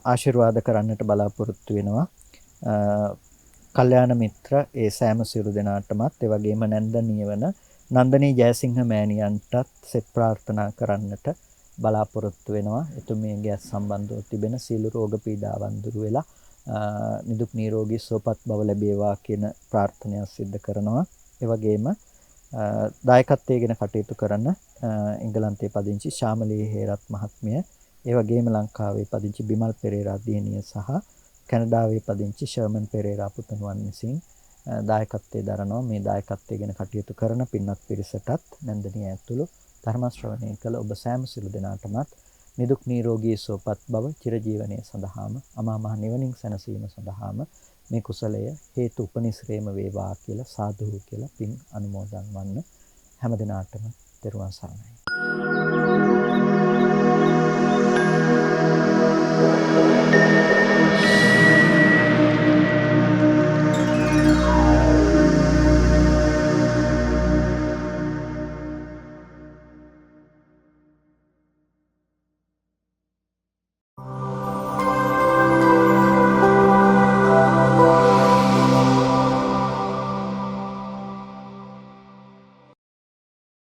ආශිර්වාද කරන්නට බලාපොරොත්තු වෙනවා කල්යාණ මිත්‍ර ඒ සෑම සියලු දෙනාටමත් ඒ වගේම නැන්දනීය වන නන්දනී ජයසිංහ මෑණියන්ටත් සෙත් ප්‍රාර්ථනා කරන්නට බලාපොරොත්තු වෙනවා. එතුමියගේ සම්බන්ධව තිබෙන සියලු රෝග පීඩාවන් දුරු වෙලා නිදුක් නිරෝගී සුවපත් බව ලැබේවා කියන ප්‍රාර්ථනාව සිදු කරනවා. ඒ වගේම දායකත්වයෙන් කටයුතු කරන එංගලන්තයේ පදිංචි ශාමලී හේරත් මහත්මිය, ඒ වගේම ලංකාවේ පදිංචි බිමල් පෙරේරා දියණිය සහ කැනඩාවේ පදිංචි ෂර්මන් පෙරේරා පුතුණුවන් විසින් දායකත්වයේ දරනවා. මේ දායකත්වයෙන් කටයුතු කරන පින්වත් පිරිසටත් නැන්දනිය ඇතුළු ධර්ම ශ්‍රවණය කළ ඔබ සෑම සිළු දෙනාටමත් නිදුක් නිරෝගී සුවපත් බව චිරජීවනයේ සඳහාම අමා මහ නිවනින් සැනසීම සඳහාම මේ කුසලය හේතු උපනිශ්‍රේම වේවා කියලා සාදු කියලා පින් අනුමෝදන් වන්න. හැම දිනාටම තෙරුවන් සරණයි.